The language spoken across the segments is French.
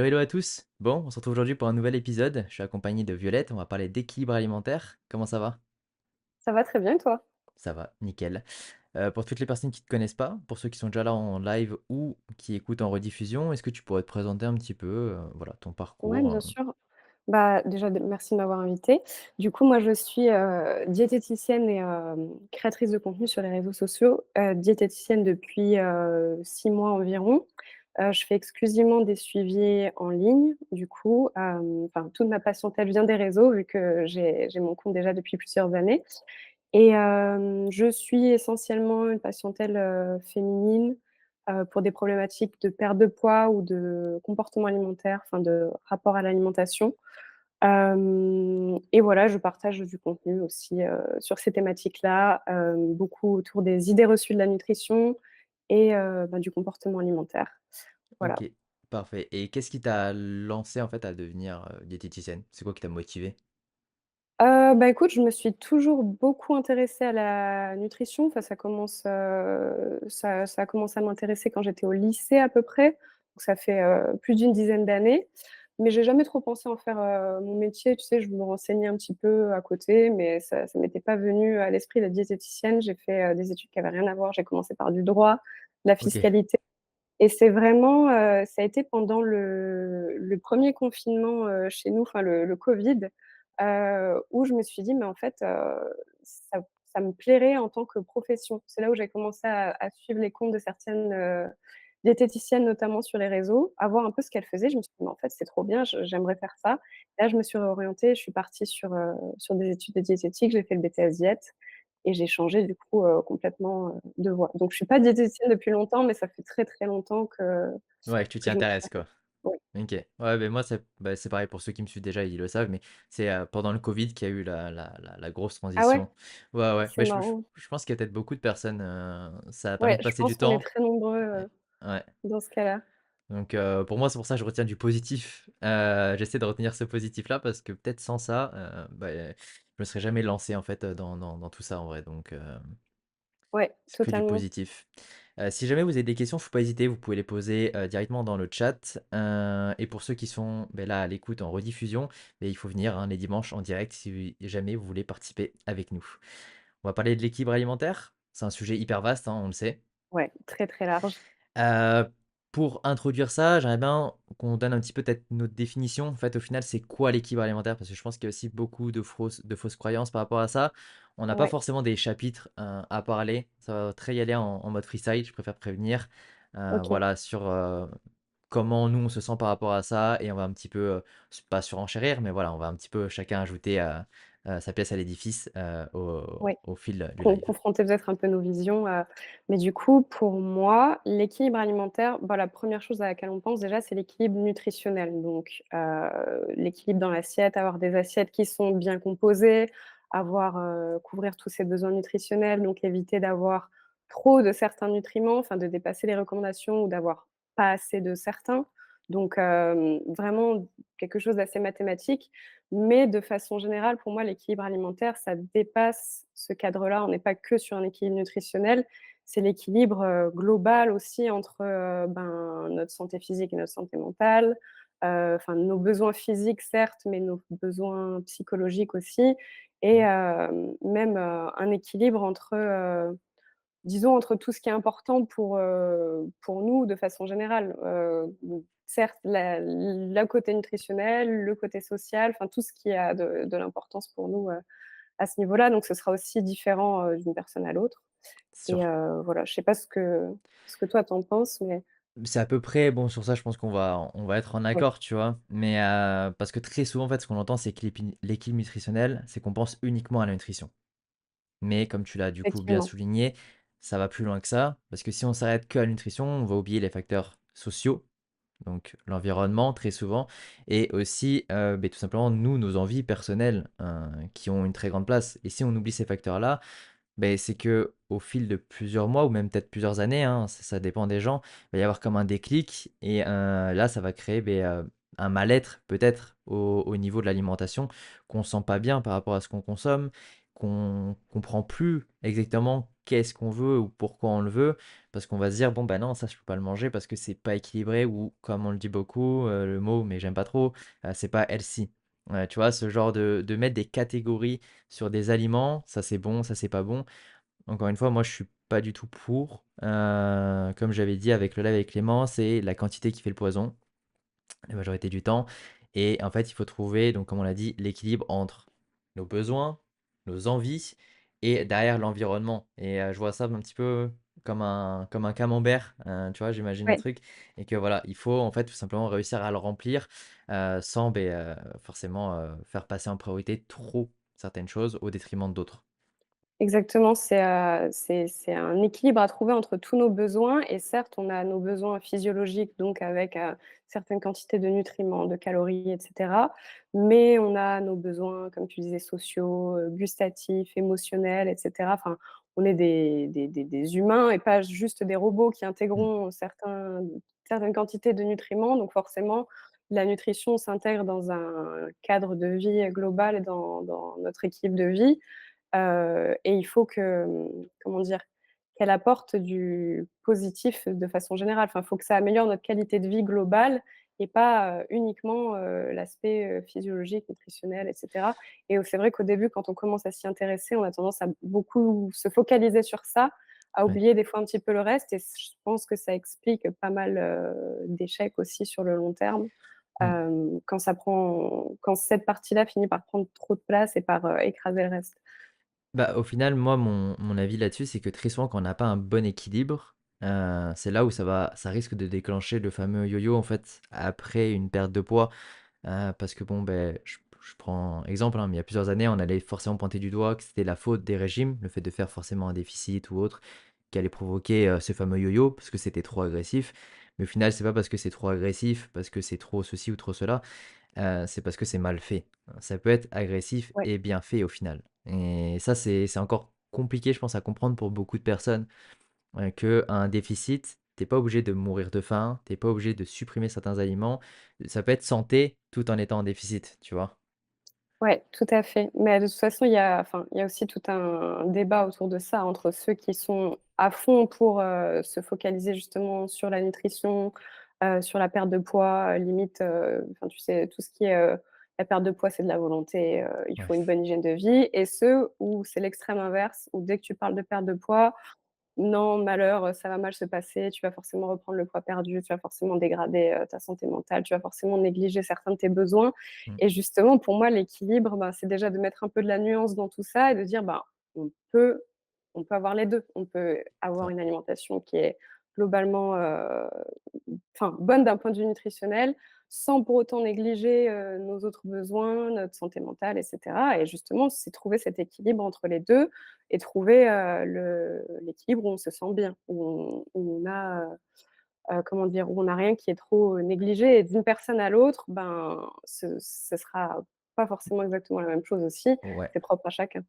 Hello, hello à tous. Bon, on se retrouve aujourd'hui pour un nouvel épisode. Je suis accompagné de Violette. On va parler d'équilibre alimentaire. Comment ça va? Ça va très bien et toi? Ça va, nickel. Pour toutes les personnes qui ne te connaissent pas, pour ceux qui sont déjà là en live ou qui écoutent en rediffusion, est-ce que tu pourrais te présenter un petit peu, voilà, ton Ouais, parcours? bien sûr. Bah, déjà merci de m'avoir invitée. Du coup, moi je suis, diététicienne et créatrice de contenu sur les réseaux sociaux, diététicienne depuis, 6 mois environ. Je fais exclusivement des suivis en ligne du coup, enfin toute ma patientèle vient des réseaux vu que j'ai mon compte déjà depuis plusieurs années et je suis essentiellement une patientèle, féminine, pour des problématiques de perte de poids ou de comportement alimentaire, enfin de rapport à l'alimentation. Et voilà, je partage du contenu aussi, sur ces thématiques-là, beaucoup autour des idées reçues de la nutrition et du comportement alimentaire. Voilà. OK, parfait. Et qu'est-ce qui t'a lancé en fait à devenir, diététicienne? C'est quoi qui t'a motivé? Bah, écoute, je me suis toujours beaucoup intéressée à la nutrition. Enfin, ça a commencé à m'intéresser quand j'étais au lycée à peu près, donc ça fait, plus d'une dizaine d'années. Mais j'ai jamais trop pensé en faire, mon métier, tu sais? Je me renseignais un petit peu à côté, mais ça m'était pas venu à l'esprit d'être diététicienne. J'ai fait, des études qui avaient rien à voir. J'ai commencé par du droit, de la OK, fiscalité et c'est vraiment, ça a été pendant le 1er confinement, chez nous, enfin le covid, où je me suis dit: «Mais en fait, ça me plairait en tant que profession». C'est là où j'ai commencé à suivre les comptes de certaines, diététiciennes, notamment sur les réseaux, à voir un peu ce qu'elles faisaient. Je me suis dit: «Mais en fait, c'est trop bien, j'aimerais faire ça». Là, je me suis réorientée, je suis partie sur des études de diététique. J'ai fait le BTS diète et j'ai changé du coup, complètement, de voie. Donc je suis pas diététicienne depuis longtemps, mais ça fait très, très longtemps ouais, que tu t'y que je me suis intéresses quoi. ouais. OK. Ouais, ben moi, c'est pareil pour ceux qui me suivent déjà, ils le savent, mais c'est, pendant le covid qu'il y a eu la grosse Ah ouais? transition. Ouais, ouais, C'est mais je je marrant. je pense qu'il y a peut-être beaucoup de personnes, ça a permis Ouais, de je passer du pense qu'on est temps très nombreux, et ouais, dans ce cas-là. donc pour moi, c'est pour ça que je retiens du positif. J'essaie de retenir ce positif-là parce que peut-être sans ça, je me serais jamais lancé en fait, dans tout ça en vrai, donc Ouais, c'est que du totalement. positif. Si jamais vous avez des questions, faut pas hésiter, vous pouvez les poser, directement dans le chat, et pour ceux qui sont, là, à l'écoute en rediffusion, il faut venir, hein, les dimanches en direct si jamais vous voulez participer avec nous. On va parler de l'équilibre alimentaire. C'est un sujet hyper vaste, hein, on le sait. Ouais, très, très large. Heu, pour introduire ça, j'aimerais bien qu'on donne un petit peu peut-être notre définition. En fait, au final, c'est quoi l'équilibre alimentaire? Parce que je pense qu'il y a aussi beaucoup de fausses croyances par rapport à ça. On n'a pas Ouais, forcément des chapitres, à parler. Ça va très y aller en mode freestyle, je préfère prévenir. OK. Voilà, sur, comment nous on se sent par rapport à ça et on va un petit peu, pas surenchérir, mais voilà, on va un petit peu chacun ajouter, sa pièce à l'édifice, Ouais. au fil du live. Confronter peut-être un peu nos visions, mais du coup, pour moi, l'équilibre alimentaire, bah, la première chose à laquelle on pense déjà, c'est l'équilibre nutritionnel. Donc, l'équilibre dans l'assiette, avoir des assiettes qui sont bien composées, couvrir tous ses besoins nutritionnels, donc éviter d'avoir trop de certains nutriments, enfin de dépasser les recommandations ou d'avoir pas assez de certains. Donc, vraiment quelque chose d'assez mathématique. Mais de façon générale, pour moi, l'équilibre alimentaire, ça dépasse ce cadre-là. On n'est pas que sur un équilibre nutritionnel, c'est l'équilibre, global aussi entre, notre santé physique et notre santé mentale, enfin nos besoins physiques certes, mais nos besoins psychologiques aussi et même, un équilibre entre, disons entre tout ce qui est important pour nous de façon générale. Certes, le côté nutritionnel, le côté social, enfin tout ce qui a de l'importance pour nous, à ce niveau-là. Donc ce sera aussi différent, d'une personne à l'autre et Sur voilà, je sais pas ce que toi tu en penses, mais C'est à peu près bon, sur ça, je pense qu'on va être en oui, accord, tu vois? Mais, parce que très souvent, en fait, ce qu'on entend, c'est que l'équilibre nutritionnel, c'est qu'on pense uniquement à la nutrition. Mais comme tu l'as, du coup, bien effectivement. souligné, ça va plus loin que ça, parce que si on s'arrête que à la nutrition, on va oublier les facteurs sociaux, donc l'environnement, très souvent et aussi, tout simplement, nous, nos envies personnelles, qui ont une très grande place et si on oublie ces facteurs-là, c'est que au fil de plusieurs mois ou même peut-être plusieurs années, hein, ça dépend des gens, il va y avoir comme un déclic et là, ça va créer, un mal-être peut-être au niveau de l'alimentation qu'on sent pas bien par rapport à ce qu'on consomme, qu'on comprend plus exactement qu'est-ce qu'on veut ou pourquoi on le veut, parce qu'on va se dire: «Bon, bah, non, ça, je peux pas le manger parce que c'est pas équilibré» ou comme on le dit beaucoup, le mot, mais j'aime pas trop, c'est pas healthy. Tu vois? Ce genre de mettre des catégories sur des aliments, ça c'est bon, ça c'est pas bon. Encore une fois, moi, je suis pas du tout pour. Comme j'avais dit avec le lait avec Clément, c'est la quantité qui fait le poison la majorité du temps. Et en fait, il faut trouver, donc comme on l'a dit, l'équilibre entre nos besoins, nos envies et derrière l'environnement. Et je vois ça un petit peu comme un camembert, tu vois, j'imagine le Ouais. truc. Et que voilà, il faut en fait tout simplement réussir à le remplir sans forcément faire passer en priorité trop certaines choses au détriment d'autres. Exactement, c'est un équilibre à trouver entre tous nos besoins et certes, on a nos besoins physiologiques, donc avec, certaines quantités de nutriments, de calories et cetera. Mais on a nos besoins, comme tu disais, sociaux, gustatifs, émotionnels et cetera. Enfin, on est des humains et pas juste des robots qui Mm. intégrons certaines quantités de nutriments. Donc forcément, la nutrition s'intègre dans un cadre de vie global et dans notre équipe de vie. Et il faut que, comment dire? Qu'elle apporte du positif de façon générale. Enfin, il faut que ça améliore notre qualité de vie globale et pas, uniquement, l'aspect, physiologique, nutritionnel et cetera. Et c'est vrai qu'au début, quand on commence à s'y intéresser, on a tendance à beaucoup se focaliser sur ça, à Ouais. oublier des fois un petit peu le reste et je pense que ça explique pas mal, d'échecs aussi sur le long terme, Mm. quand cette partie-là finit par prendre trop de place et par, écraser le reste. Bah, au final, moi, mon avis là-dessus, c'est que très souvent, quand on n'a pas un bon équilibre, c'est là où ça risque de déclencher le fameux yo-yo, en fait, après une perte de poids. Parce que bon, ben, je prends exemple, hein, mais il y a plusieurs années, on allait forcément pointer du doigt que c'était la faute des régimes, le fait de faire forcément un déficit ou autre, qui allait provoquer ce fameux yo-yo, parce que c'était trop agressif. Mais au final, c'est pas parce que c'est trop agressif, parce que c'est trop ceci ou trop cela, c'est parce que c'est mal fait. Ça peut être agressif Ouais. et bien fait au final. Et ça, c'est encore compliqué, je pense, à comprendre pour beaucoup de personnes, qu'un déficit, t'es pas obligé de mourir de faim, t'es pas obligé de supprimer certains aliments. Ça peut être santé tout en étant en déficit, tu vois? Ouais, tout à fait. Mais de toute façon, il y a aussi tout un débat autour de ça, entre ceux qui sont à fond pour, se focaliser justement sur la nutrition, sur la perte de poids, limite, enfin, tu sais, tout ce qui est, la perte de poids, c'est de la volonté, il Ouais. faut une bonne hygiène de vie et ceux où c'est l'extrême inverse, où dès que tu parles de perte de poids, non, malheur, ça va mal se passer, tu vas forcément reprendre le poids perdu, tu vas forcément dégrader, ta santé mentale, tu vas forcément négliger certains de tes besoins Mmh. et justement, pour moi, l'équilibre, ben, c'est déjà de mettre un peu de la nuance dans tout ça et de dire: «Ben, on peut on peut avoir les 2. On peut avoir Ça. une alimentation qui est globalement, enfin, bonne d'un point de vue nutritionnel, sans pour autant négliger, nos autres besoins, notre santé mentale et cetera et justement, c'est trouver cet équilibre entre les 2 et trouver, l'équilibre où on se sent bien, où on a, comment dire? Où on a rien qui est trop, négligé et d'une personne à l'autre, ben, ce sera pas forcément exactement la même chose aussi. Ouais. C'est propre à chacun.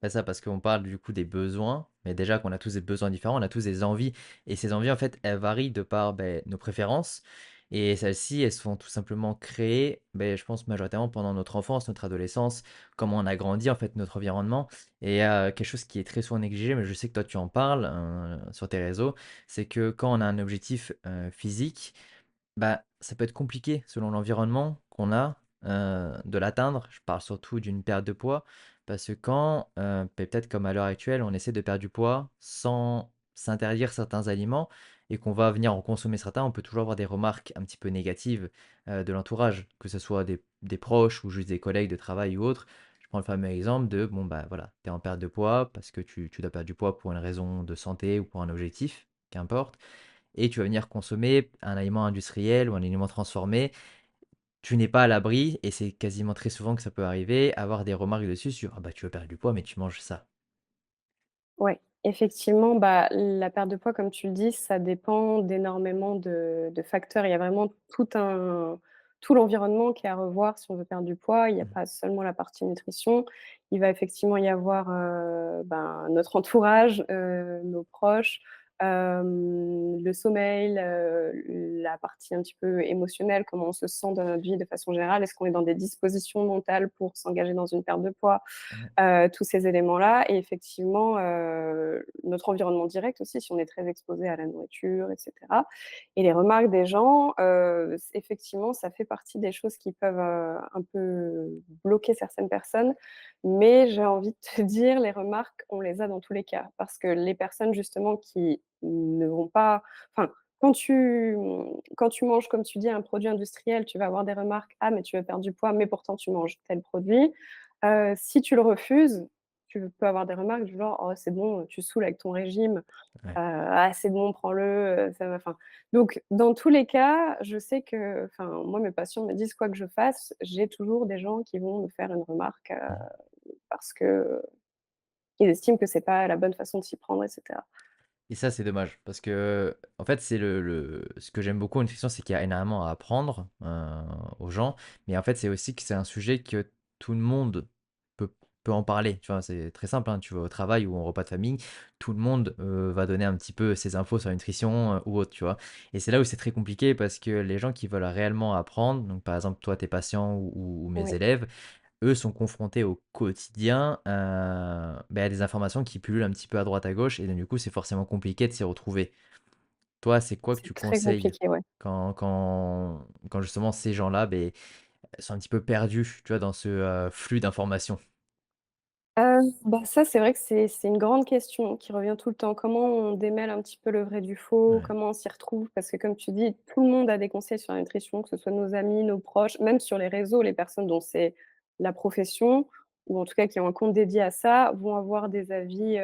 Bah, ça, parce qu'on parle du coup des besoins, mais déjà qu'on a tous des besoins différents, on a tous des envies. Et ces envies, en fait, elles varient de par nos préférences. Et celles-ci, elles sont tout simplement créées, je pense, majoritairement pendant notre enfance, notre adolescence, comment on a grandi, en fait, notre environnement. Et quelque chose qui est très souvent négligé, mais je sais que toi, tu en parles sur tes réseaux, c'est que quand on a un objectif physique, bah, ça peut être compliqué selon l'environnement qu'on a, de l'atteindre. Je parle surtout d'une perte de poids parce que quand, peut-être comme à l'heure actuelle, on essaie de perdre du poids sans s'interdire certains aliments et qu'on va venir en consommer certains, on peut toujours avoir des remarques un petit peu négatives, de l'entourage, que ce soit des proches ou juste des collègues de travail ou autres. Je prends le fameux exemple de, bon, bah, voilà, tu es en perte de poids parce que tu dois perdre du poids pour une raison de santé ou pour un objectif, qu'importe et tu vas venir consommer un aliment industriel ou un aliment transformé, tu n'es pas à l'abri et c'est quasiment très souvent que ça peut arriver, avoir des remarques dessus sur: «Ah bah, tu veux perdre du poids, mais tu manges ça». Ouais, effectivement, bah, la perte de poids, comme tu le dis, ça dépend d'énormément de facteurs. Il y a vraiment tout l'environnement qui est à revoir si on veut perdre du poids. Il n'y a Mmh. pas seulement la partie nutrition. Il va effectivement y avoir, ben, notre entourage, nos proches, le sommeil, la partie un petit peu émotionnelle, comment on se sent dans notre vie de façon générale. Est-ce qu'on est dans des dispositions mentales pour s'engager dans une perte de poids? Ouais, Tous ces éléments-là et effectivement, notre environnement direct aussi, si on est très exposé à la nourriture et cetera et les remarques des gens, c effectivement, ça fait partie des choses qui peuvent, un peu bloquer certaines personnes. Mais j'ai envie de te dire, les remarques, on les a dans tous les cas. Parce que les personnes justement qui ne vont pas enfin, quand tu manges, comme tu dis, un produit industriel, tu vas avoir des remarques: «Ah mais tu veux perdre du poids, mais pourtant tu manges tel produit». Si tu le refuses, tu peux avoir des remarques du genre: «Oh c'est bon, tu saoules avec ton régime, ouais. ah c'est bon prends-le, ça va». Enfin, donc dans tous les cas, je sais que enfin moi mes patients me disent quoi que je fasse, j'ai toujours des gens qui vont me faire une remarque, Mmh. parce qu'ils estiment que c'est pas la bonne façon de s'y prendre et cetera. Et ça, c'est dommage parce que, en fait, c'est le ce que j'aime beaucoup en nutrition, c'est qu'il y a énormément à apprendre, aux gens. Mais en fait, c'est aussi que c'est un sujet que tout le monde peut peut en parler, tu vois? C'est très simple, hein, tu vas au travail ou en repas de famille, tout le monde, va donner un petit peu ses infos sur la nutrition, ou autre, tu vois? Et c'est là où c'est très compliqué parce que les gens qui veulent réellement apprendre, donc par exemple, toi, tes patients ou mes Oui, élèves, eux sont confrontés au quotidien, à des informations qui pullulent un petit peu à droite à gauche et donc du coup, c'est forcément compliqué de s'y retrouver. Toi, c'est quoi que tu c'est très conseilles compliqué, ouais. quand justement ces gens-là, sont un petit peu perdus, tu vois, dans ce, flux d'informations? Bah, ça, c'est vrai que c'est une grande question qui revient tout le temps. Comment on démêle un petit peu le vrai du faux? Ouais, Comment on s'y retrouve? Parce que comme tu dis, tout le monde a des conseils sur la nutrition, que ce soit nos amis, nos proches, même sur les réseaux, les personnes dont c'est la profession ou en tout cas qui ont un compte dédié à ça, vont avoir des avis,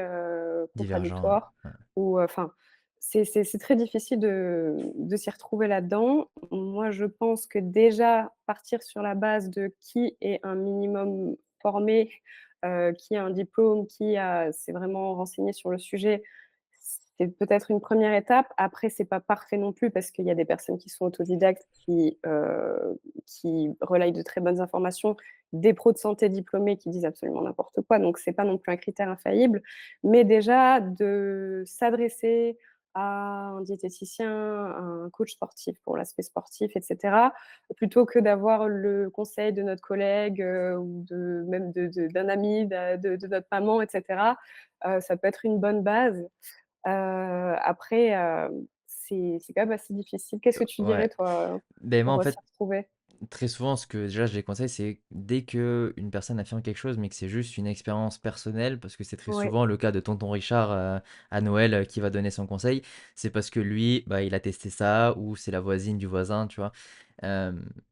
divergents, ouais, contradictoires ouais. ou, enfin, c'est très difficile de s'y retrouver là-dedans. Moi, je pense que déjà partir sur la base de qui est un minimum formé, qui a un diplôme, qui s'est vraiment renseigné sur le sujet, c'est peut-être une première étape. Après, c'est pas parfait non plus parce qu'il y a des personnes qui sont autodidactes, qui relaient de très bonnes informations, des pros de santé diplômés qui disent absolument n'importe quoi, donc c'est pas non plus un critère infaillible. Mais déjà de s'adresser à un diététicien, à un coach sportif pour l'aspect sportif et cetera, plutôt que d'avoir le conseil de notre collègue, ou de même d'un ami, de notre maman et cetera. Ça peut être une bonne base. Après, c'est quand même assez difficile. Qu'est-ce que tu dirais Ouais, toi, moi, en pour, s'y fait, retrouver? très souvent, ce que déjà je les conseille, c'est dès que une personne affirme quelque chose, mais que c'est juste une expérience personnelle, parce que c'est très Ouais, souvent le cas de tonton Richard, à Noël, qui va donner son conseil. C'est parce que lui, bah, il a testé ça ou c'est la voisine du voisin, tu vois?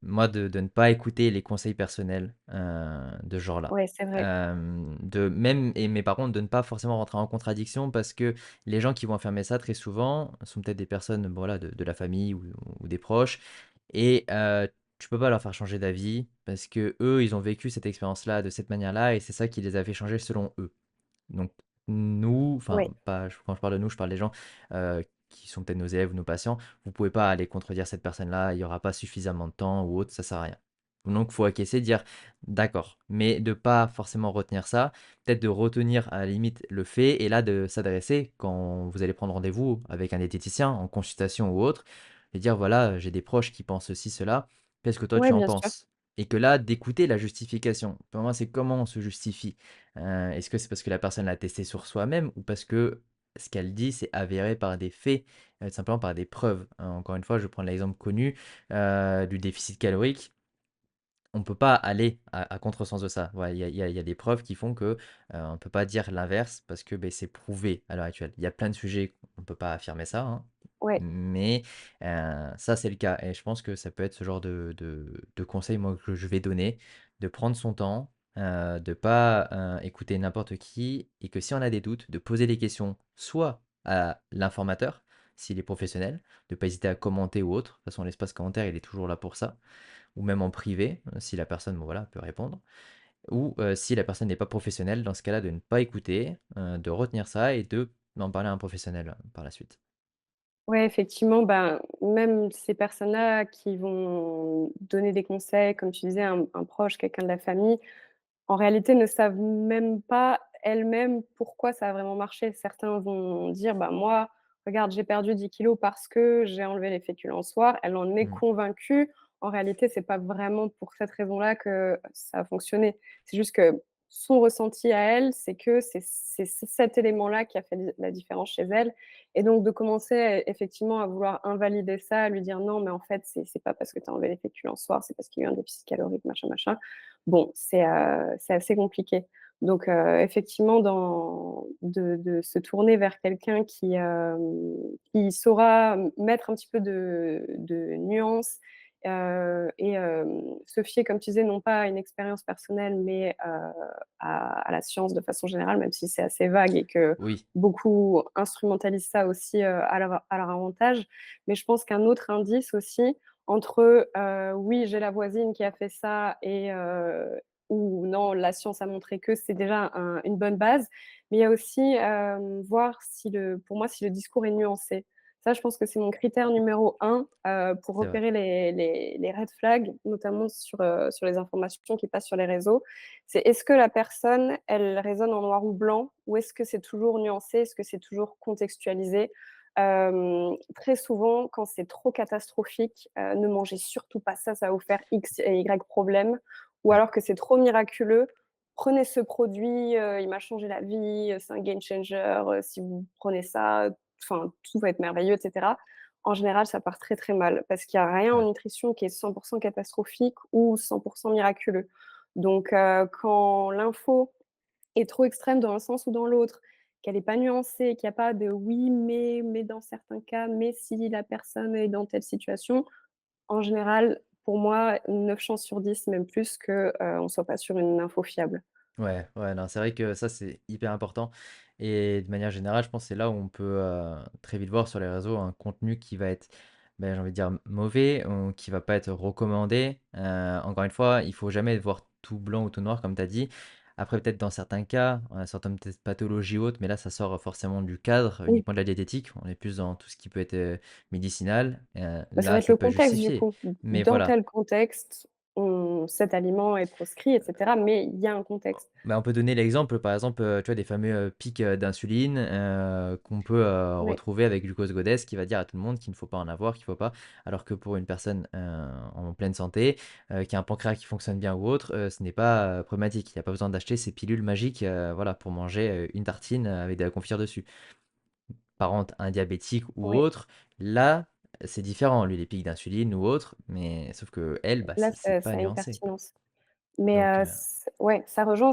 Moi de ne pas écouter les conseils personnels, de ce genre-là. ouais, c'est vrai. De même et mais par contre de ne pas forcément rentrer en contradiction parce que les gens qui vont affirmer ça très souvent sont peut-être des personnes, voilà, de la famille ou des proches et tu peux pas leur faire changer d'avis parce que eux ils ont vécu cette expérience-là de cette manière-là et c'est ça qui les a fait changer selon eux. Donc nous, enfin Ouais. pas quand je parle de nous, je parle des gens, qui sont peut-être nos élèves ou nos patients, vous pouvez pas aller contredire cette personne-là, il y aura pas suffisamment de temps ou autre, ça sert à rien. Donc faut acquiescer, dire: «D'accord», mais de pas forcément retenir ça, peut-être de retenir à la limite le fait et là de s'adresser quand vous allez prendre rendez-vous avec un diététicien en consultation ou autre et dire: «Voilà, j'ai des proches qui pensent ceci, cela, qu'est-ce que toi Ouais, tu en bien sûr. penses?» et que là d'écouter la justification. Pour moi, c'est comment on se justifie? Est-ce que c'est parce que la personne l'a testé sur soi-même ou parce que ce qu'elle dit, c'est avéré par des faits, simplement par des preuves? Encore une fois, je prends l'exemple connu, du déficit calorique. On peut pas aller à contresens de ça. Voilà, il y a des preuves qui font que, on peut pas dire l'inverse parce que, beh, c'est prouvé à l'heure actuelle. Il y a plein de sujets, on peut pas affirmer ça, hein, Ouais. mais ça, c'est le cas et je pense que ça peut être ce genre de conseil, moi, que je vais donner, de prendre son temps, de pas, écouter n'importe qui et que si on a des doutes, de poser des questions soit à l'informateur, s'il est professionnel, de pas hésiter à commenter ou autre. De toute façon, l'espace commentaire, il est toujours là pour ça ou même en privé, si la personne, bon voilà, peut répondre ou si la personne n'est pas professionnelle, dans ce cas-là, de ne pas écouter, de retenir ça et d'en parler à un professionnel, par la suite. Ouais, effectivement, ben, même ces personnes-là qui vont donner des conseils, comme tu disais, un proche, quelqu'un de la famille, en réalité, ne savent même pas elles-mêmes pourquoi ça a vraiment marché. Certains vont dire: «Bah, moi, «Regarde, j'ai perdu 10 kilos parce que j'ai enlevé les féculents le soir». Elle en est Mmh. convaincue. En réalité, c'est pas vraiment pour cette raison-là que ça a fonctionné. C'est juste que son ressenti à elle, c'est que c'est cet élément-là qui a fait la différence chez elle et donc de commencer effectivement à vouloir invalider ça, à lui dire: «Non, mais en fait, c'est pas parce que tu as enlevé les féculents le soir, c'est parce qu'il y a eu un déficit calorique, machin, machin». Bon, c'est assez compliqué. Donc effectivement, de se tourner vers quelqu'un qui saura mettre un petit peu de nuance, et se fier, comme tu disais, non pas à une expérience personnelle, mais à la science de façon générale, même si c'est assez vague et que Oui, beaucoup instrumentalisent ça aussi, à leur avantage. Mais je pense qu'un autre indice aussi entre, oui, j'ai la voisine qui a fait ça et ou non, la science a montré que, c'est déjà une bonne base. Mais il y a aussi, voir si pour moi, si le discours est nuancé. Ça, je pense que c'est mon critère numéro un, pour c'est vrai. repérer les red flags, notamment sur les informations qui passent sur les réseaux. C'est est-ce que la personne, elle raisonne en noir ou blanc ou est-ce que c'est toujours nuancé? Est-ce que c'est toujours contextualisé? Très souvent, quand c'est trop catastrophique, «Ne mangez surtout pas ça, ça va vous faire X et Y problème», ou Ouais, alors que c'est trop miraculeux: «Prenez ce produit, il m'a changé la vie, c'est un game changer, si vous prenez ça, enfin, tout va être merveilleux» et cetera. En général, ça part très, très mal parce qu'il y a rien en ouais, nutrition qui est 100 catastrophique ou 100 miraculeux. Donc quand l'info est trop extrême dans un sens ou dans l'autre, qu'elle est pas nuancée, qu'il y a pas de «oui, mais dans certains cas, mais si la personne est dans telle situation», en général, pour moi, 9 chances sur 10, même plus, que, on soit pas sur une info fiable. ouais, ouais, non, c'est vrai que ça, c'est hyper important et de manière générale, je pense que c'est là où on peut, très vite voir sur les réseaux un contenu qui va être, j'ai envie de dire mauvais ou qui va pas être recommandé. Encore une fois, il faut jamais voir tout blanc ou tout noir comme tu as dit. Après peut-être dans certains cas, certaines peut-être pathologies ou autres, mais là ça sort forcément du cadre, Oui, uniquement de la diététique. On est plus dans tout ce qui peut être, médicinal, bah, ça va là être ça le peut contexte du justifier. coup. Mais Dans voilà. quel contexte cet aliment est proscrit et cetera, mais il y a un contexte. Bah, on peut donner l'exemple, par exemple, tu vois, des fameux, pics, d'insuline, qu'on peut, Oui, retrouver avec Glucose Goddess qui va dire à tout le monde qu'il ne faut pas en avoir, qu'il faut pas alors que pour une personne, en pleine santé, qui a un pancréas qui fonctionne bien ou autre, ce n'est pas, problématique. Il y a pas besoin d'acheter ces pilules magiques, voilà, pour manger, une tartine, avec de la confiture dessus. Par contre, un diabétique ou oui. autre, là, c'est différent. Lui, les pics d'insuline ou autre, mais sauf qu'elle, bah, Là, c'est pas ça a une nuancé, quoi. pertinence. Mais Donc ouais, ça rejoint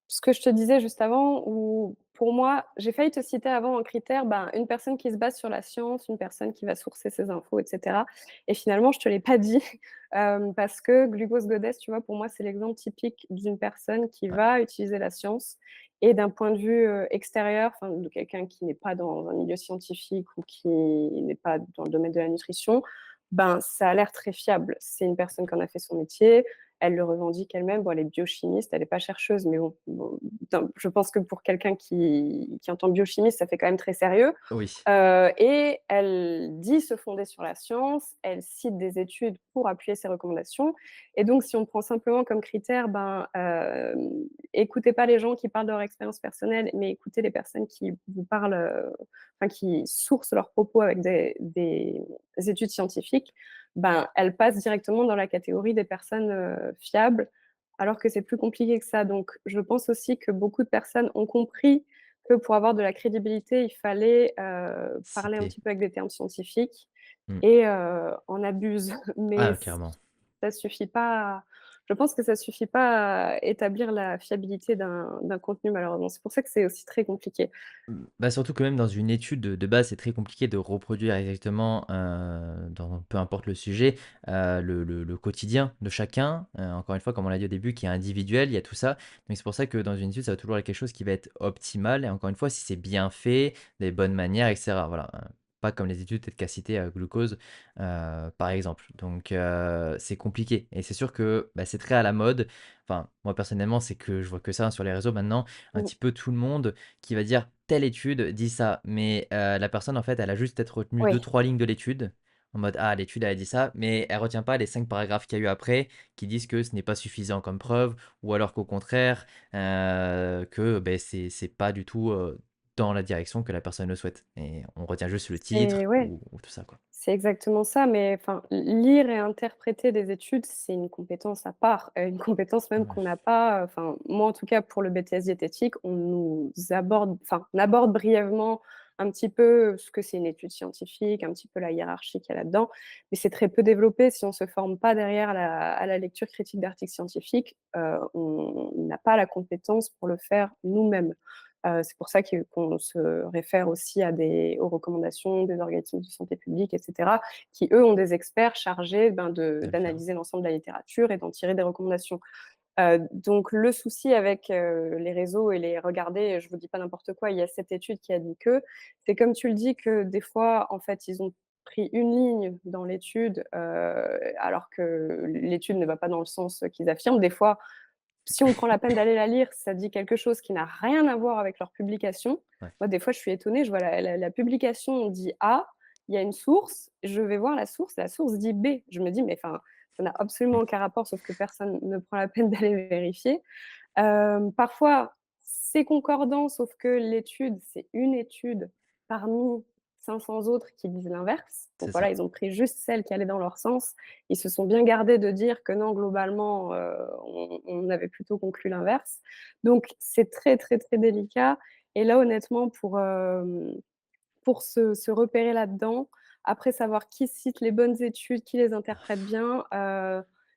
ce que je te disais juste avant où pour moi, j'ai failli te citer avant un critère, ben, une personne qui se base sur la science, une personne qui va sourcer ses infos et cetera et finalement je te l'ai pas dit, parce que Glucose Goddess, tu vois, pour moi, c'est l'exemple typique d'une personne qui ouais, va utiliser la science et d'un point de vue, extérieur, enfin de quelqu'un qui n'est pas dans un milieu scientifique ou qui n'est pas dans le domaine de la nutrition, ben, ça a l'air très fiable. C'est une personne qui en a fait son métier, elle le revendique elle-même. Bon, elle est biochimiste, elle est pas chercheuse, mais bon, je pense que pour quelqu'un qui entend biochimiste, ça fait quand même très sérieux. oui, Et elle dit se fonder sur la science, elle cite des études pour appuyer ses recommandations et donc si on prend simplement comme critère, ben, écoutez pas les gens qui parlent de leur expérience personnelle, mais écoutez les personnes qui vous parlent, enfin qui sourcent leurs propos avec des études scientifiques, ben, elle passe directement dans la catégorie des personnes, fiables, alors que c'est plus compliqué que ça. Donc je pense aussi que beaucoup de personnes ont compris que pour avoir de la crédibilité, il fallait, parler un citer. petit peu avec des termes scientifiques Mmh. et on abuse. Mais Ah, carrément. ça suffit pas je pense que ça suffit pas à établir la fiabilité d'un contenu malheureusement. C'est pour ça que c'est aussi très compliqué. Bah, surtout que même dans une étude de base, c'est très compliqué de reproduire exactement, dans peu importe le sujet, le quotidien de chacun. Encore une fois, comme on l'a dit au début, qui est individuel, il y a tout ça. Donc c'est pour ça que dans une étude, ça va toujours être quelque chose qui va être optimal et encore une fois, si c'est bien fait, des bonnes manières et cetera, voilà, pas comme les études peut-être qu'a cité, Glucose, par exemple. Donc c'est compliqué et c'est sûr que, bah, c'est très à la mode. Enfin, moi personnellement, c'est que je vois que ça sur les réseaux maintenant, un Mmh, petit peu tout le monde qui va dire: «Telle étude dit ça», mais la personne, en fait, elle a juste peut-être retenu oui. 2-3 lignes de l'étude, en mode: «Ah, l'étude, elle a dit ça», mais elle retient pas les 5 paragraphes qu'il y a eu après, qui disent que ce n'est pas suffisant comme preuve ou alors qu'au contraire, que, beh, c'est pas du tout, dans la direction que la personne le souhaite et on retient juste le Et titre ouais. ou tout ça, quoi. C'est exactement ça, mais enfin, lire et interpréter des études, c'est une compétence à part, une compétence même Ouais, qu'on n'a pas, enfin, moi, en tout cas, pour le BTS diététique, on aborde brièvement un petit peu ce que c'est une étude scientifique, un petit peu la hiérarchie qu'il y a là-dedans, mais c'est très peu développé. Si on se forme pas derrière à la lecture critique d'articles scientifiques, on n'a pas la compétence pour le faire nous-mêmes. C'est pour ça qu'on se réfère aussi aux recommandations des organismes de santé publique et cetera, qui eux ont des experts chargés, ben, de le faire. d'analyser l'ensemble de la littérature et d'en tirer des recommandations. Donc le souci avec, les réseaux et les regarder, je vous dis pas n'importe quoi, il y a cette étude qui a dit que, c'est comme tu le dis que des fois, en fait, ils ont pris une ligne dans l'étude, alors que l'étude ne va pas dans le sens qu'ils affirment. Des fois, si on prend la peine d'aller la lire, ça dit quelque chose qui n'a rien à voir avec leur publication. Ouais. Moi, des fois, je suis étonnée, je vois la publication dit A, il y a une source, je vais voir la source dit B. Je me dis: «Mais enfin, ça n'a absolument Mmh. aucun rapport», sauf que personne ne prend la peine d'aller vérifier. Parfois, c'est concordant, sauf que l'étude, c'est une étude parmi 500 autres qui disent l'inverse. Donc C'est voilà, ça. ils ont pris juste celle qui allait dans leur sens. Ils se sont bien gardés de dire que non, globalement, on avait plutôt conclu l'inverse. Donc c'est très, très, très délicat et là, honnêtement, pour se repérer là-dedans, après savoir qui cite les bonnes études, qui les interprète bien,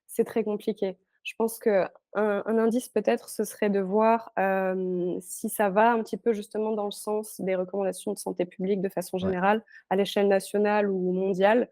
c'est très compliqué. Je pense qu'un un indice peut-être, ce serait de voir, si ça va un petit peu justement dans le sens des recommandations de santé publique de façon Ouais, générale, à l'échelle nationale ou mondiale,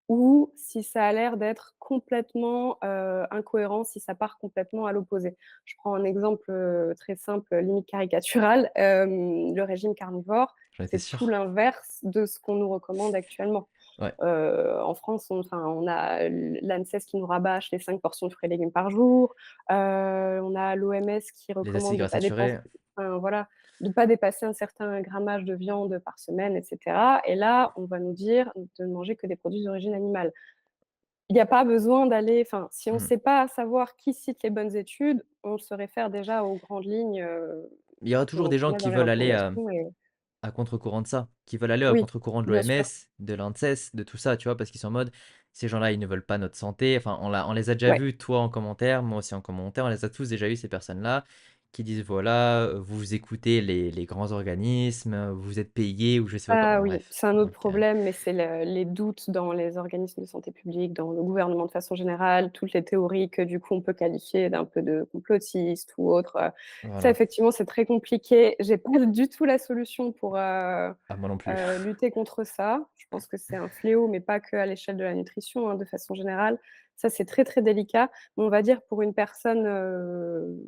ou si ça a l'air d'être complètement, incohérent, si ça part complètement à l'opposé. Je prends un exemple, très simple, limite caricatural, le régime carnivore, j'en étais c'est tout sûr. l'inverse de ce qu'on nous recommande actuellement. Ouais, En France, on a l'ANSES qui nous rabâche les 5 portions de fruits et légumes par jour, on a l'OMS qui les acides recommande de gras pas dépenser saturés, enfin voilà, de pas dépasser un certain grammage de viande par semaine et cetera et là, on va nous dire de ne manger que des produits d'origine animale. Il y a pas besoin d'aller enfin, si on ne mmh. sait pas savoir qui cite les bonnes études, on se réfère déjà aux grandes lignes, Il y aura toujours des qu'on gens a dans qui les veulent aller, recommandations et à contre-courant de ça, qui veulent aller à oui, contre-courant de bien sûr. l'OMS, de l'ANSES, de tout ça, tu vois? Parce qu'ils sont en mode: «Ces gens-là, ils ne veulent pas notre santé». Enfin, on les a déjà Ouais. vus, toi en commentaire, moi aussi en commentaire, on les a tous déjà eu ces personnes-là qui disent: «Voilà, vous écoutez les grands organismes, vous êtes payés» ou je sais pas quoi, Ah bon oui, bref, c'est un autre donc problème, mais c'est les doutes dans les organismes de santé publique, dans le gouvernement de façon générale, toutes les théories que du coup on peut qualifier d'un peu de complotistes ou autres, ça voilà. effectivement c'est très compliqué. J'ai pas du tout la solution pour, Ah, moi non plus. lutter contre ça. Je pense que c'est un fléau, mais pas qu'à l'échelle de la nutrition, hein, de façon générale. Ça, c'est très, très délicat. Mais on va dire pour une personne,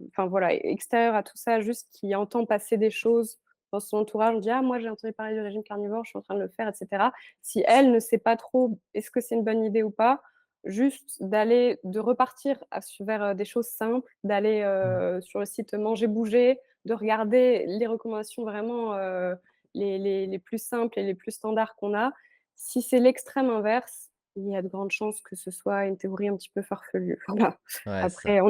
enfin voilà, extérieure à tout ça, juste qui entend passer des choses dans son entourage, on dit: «Ah moi j'ai entendu parler du régime carnivore, je suis en train de le faire» et cetera. Si elle ne sait pas trop est-ce que c'est une bonne idée ou pas, juste de repartir vers, des choses simples, d'aller, Mmh. sur le site Manger Bouger, de regarder les recommandations vraiment, les plus simples et les plus standards qu'on a. Si c'est l'extrême inverse, il y a de grandes chances que ce soit une théorie un petit peu farfelue. Voilà. Ouais, c'est ça. Après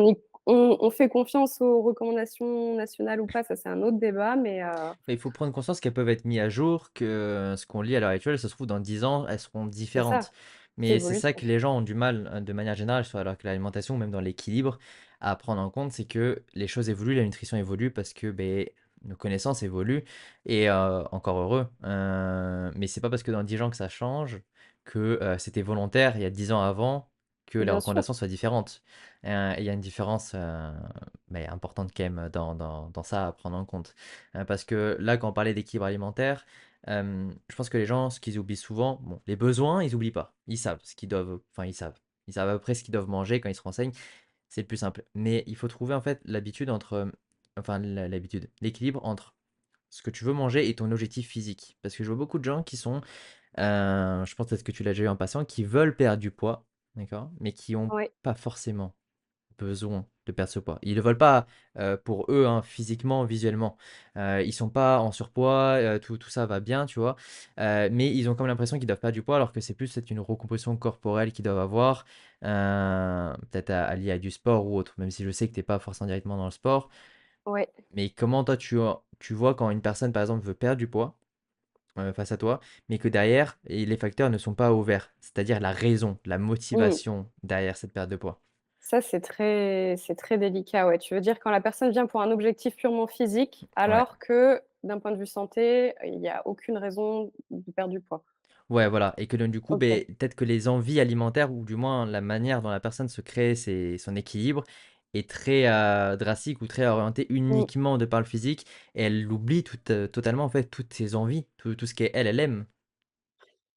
on fait confiance aux recommandations nationales ou pas, ça c'est un autre débat, mais Mais il faut prendre conscience qu'elles peuvent être mises à jour, que ce qu'on lit à l'heure actuelle, ça se trouve dans 10 ans, elles seront c'est différentes. ça, c'est Mais c'est ça que évolutif. les gens ont du mal, de manière générale, soit alors que l'alimentation, même dans l'équilibre, à prendre en compte, c'est que les choses évoluent, la nutrition évolue parce que, beh, nos connaissances évoluent et encore heureux. Mais c'est pas parce que dans 10 ans que ça change que, c'était volontaire il y a 10 ans avant que les Bien sûr, recommandations soient différentes. Il y a une différence, mais importante quand même dans ça à prendre en compte. Parce que là, quand on parlait d'équilibre alimentaire, je pense que les gens, ce qu'ils oublient souvent, bon, les besoins, ils oublient pas. Ils savent ce qu'ils doivent, enfin, ils savent. Ils savent à peu près ce qu'ils doivent manger quand ils se renseignent. C'est le plus simple. Mais il faut trouver en fait l'habitude entre, enfin, l'habitude, l'équilibre entre ce que tu veux manger et ton objectif physique. Parce que je vois beaucoup de gens qui sont, je pense peut-être que tu l'as déjà eu en passant, qui veulent perdre du poids, d'accord, mais qui ont ouais, pas forcément besoin de perdre ce poids. Ils le veulent pas, pour eux, hein, physiquement, visuellement. Ils sont pas en surpoids, tout ça va bien, tu vois? Mais ils ont comme l'impression qu'ils doivent perdre du poids alors que c'est plus peut-être une recomposition corporelle qu'ils doivent avoir, peut-être liée à du sport ou autre, même si je sais que tu es pas forcément directement dans le sport. ouais. Mais comment toi tu vois quand une personne, par exemple, veut perdre du poids, face à toi, mais que derrière et les facteurs ne sont pas au vert, c'est-à-dire la raison, la Mmh. motivation derrière cette perte de poids. Ça, c'est très délicat, ouais. Tu veux dire quand la personne vient pour un objectif purement physique, Ouais. alors que d'un point de vue santé, il y a aucune raison de perdre du poids? Ouais, voilà et que donc du coup, OK. beh, peut-être que les envies alimentaires ou du moins la manière dont la personne se crée son équilibre est très, drastique ou très orientée Mmh. uniquement de par le physique et elle oublie totalement en fait toutes ses envies, tout ce qu'elle, elle aime.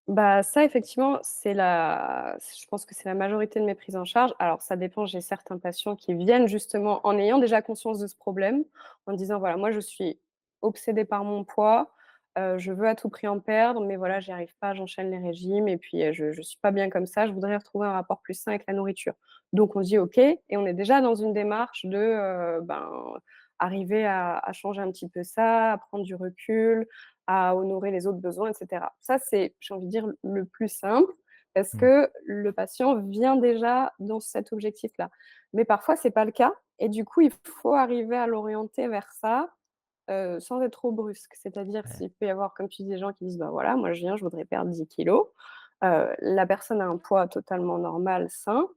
Bah, ça effectivement, je pense que c'est la majorité de mes prises en charge. Alors ça dépend, j'ai certains patients qui viennent justement en ayant déjà conscience de ce problème, en disant: «Voilà, moi je suis obsédé par mon poids, je veux à tout prix en perdre, mais voilà, j'y arrive pas, j'enchaîne les régimes et puis, je suis pas bien comme ça, je voudrais retrouver un rapport plus sain avec la nourriture». Donc on se dit: «OK» et on est déjà dans une démarche de, ben, arriver à changer un petit peu ça, à prendre du recul, à honorer les autres besoins et cetera. Ça, c'est, j'ai envie de dire, le plus simple parce Mmh, que le patient vient déjà dans cet objectif-là. Mais parfois, c'est pas le cas et du coup, il faut arriver à l'orienter vers ça, sans être trop brusque. C'est-à-dire ouais, s'il peut y avoir, comme tu dis, des gens qui disent: «Bah, voilà, moi je viens, je voudrais perdre 10 kilos». La personne a un poids totalement normal, sain.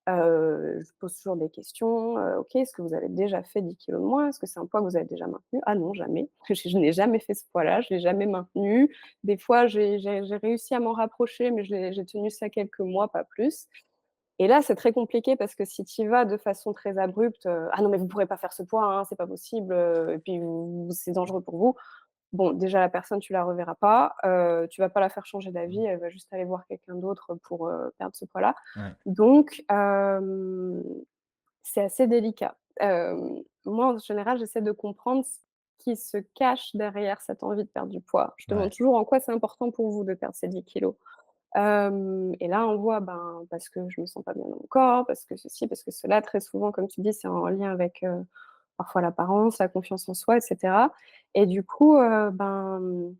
Je pose toujours des questions, «OK, est-ce que vous avez déjà fait 10 kilos de moins? Est-ce que c'est un poids que vous avez déjà maintenu?» «Ah non, jamais. Je n'ai jamais fait ce poids-là, je l'ai jamais maintenu». Des fois, j'ai réussi à m'en rapprocher, mais j'ai tenu ça quelques mois, pas plus. Et là, c'est très compliqué parce que si tu y vas de façon très abrupte, «Ah non, mais vous pourrez pas faire ce poids, hein, c'est pas possible, et puis c'est dangereux pour vous». Bon, déjà la personne, tu la reverras pas, tu vas pas la faire changer d'avis, elle va juste aller voir quelqu'un d'autre pour, perdre ce poids-là. ouais, Donc c'est assez délicat. Moi, en général, j'essaie de comprendre ce qui se cache derrière cette envie de perdre du poids. Je demande ouais. toujours: «En quoi c'est important pour vous de perdre ces 10 kilos?» Et là, on voit, ben, parce que je me sens pas bien dans mon corps, parce que ceci, parce que cela. Très souvent, comme tu dis, c'est en lien avec, parfois l'apparence, la confiance en soi et cetera et du coup, ben,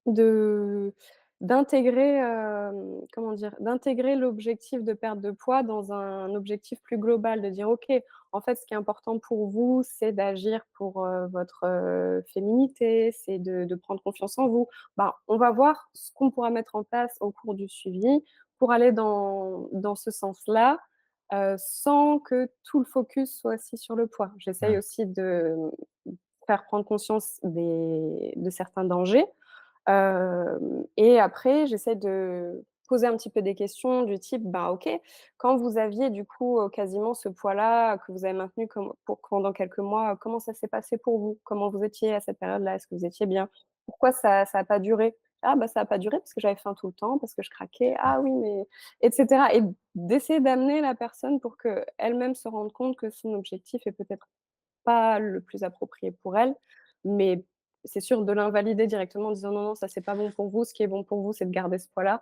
de d'intégrer, comment dire? D'intégrer l'objectif de perte de poids dans un objectif plus global, de dire: «OK, en fait, ce qui est important pour vous, c'est d'agir pour, votre, féminité, c'est de prendre confiance en vous». Ben, on va voir ce qu'on pourra mettre en place au cours du suivi pour aller dans ce sens-là, sans que tout le focus soit aussi sur le poids. J'essaye Mmh. aussi de, faire prendre conscience de certains dangers. Et après, j'essaie de poser un petit peu des questions du type: «Ben, OK, quand vous aviez du coup, quasiment ce poids-là, que vous avez maintenu pendant quelques mois, comment ça s'est passé pour vous? Comment vous étiez à cette période-là? Est-ce que vous étiez bien? Pourquoi ça a pas duré?» «Ah bah, ça a pas duré parce que j'avais faim tout le temps, parce que je craquais». Mmh. «Ah oui, mais» et cetera et d'essayer d'amener la personne pour qu'elle-même se rende compte que son objectif est peut-être pas le plus approprié pour elle, mais c'est sûr de l'invalider directement en disant: «Non, non, ça c'est pas bon pour vous, ce qui est bon pour vous, c'est de garder ce poids-là»,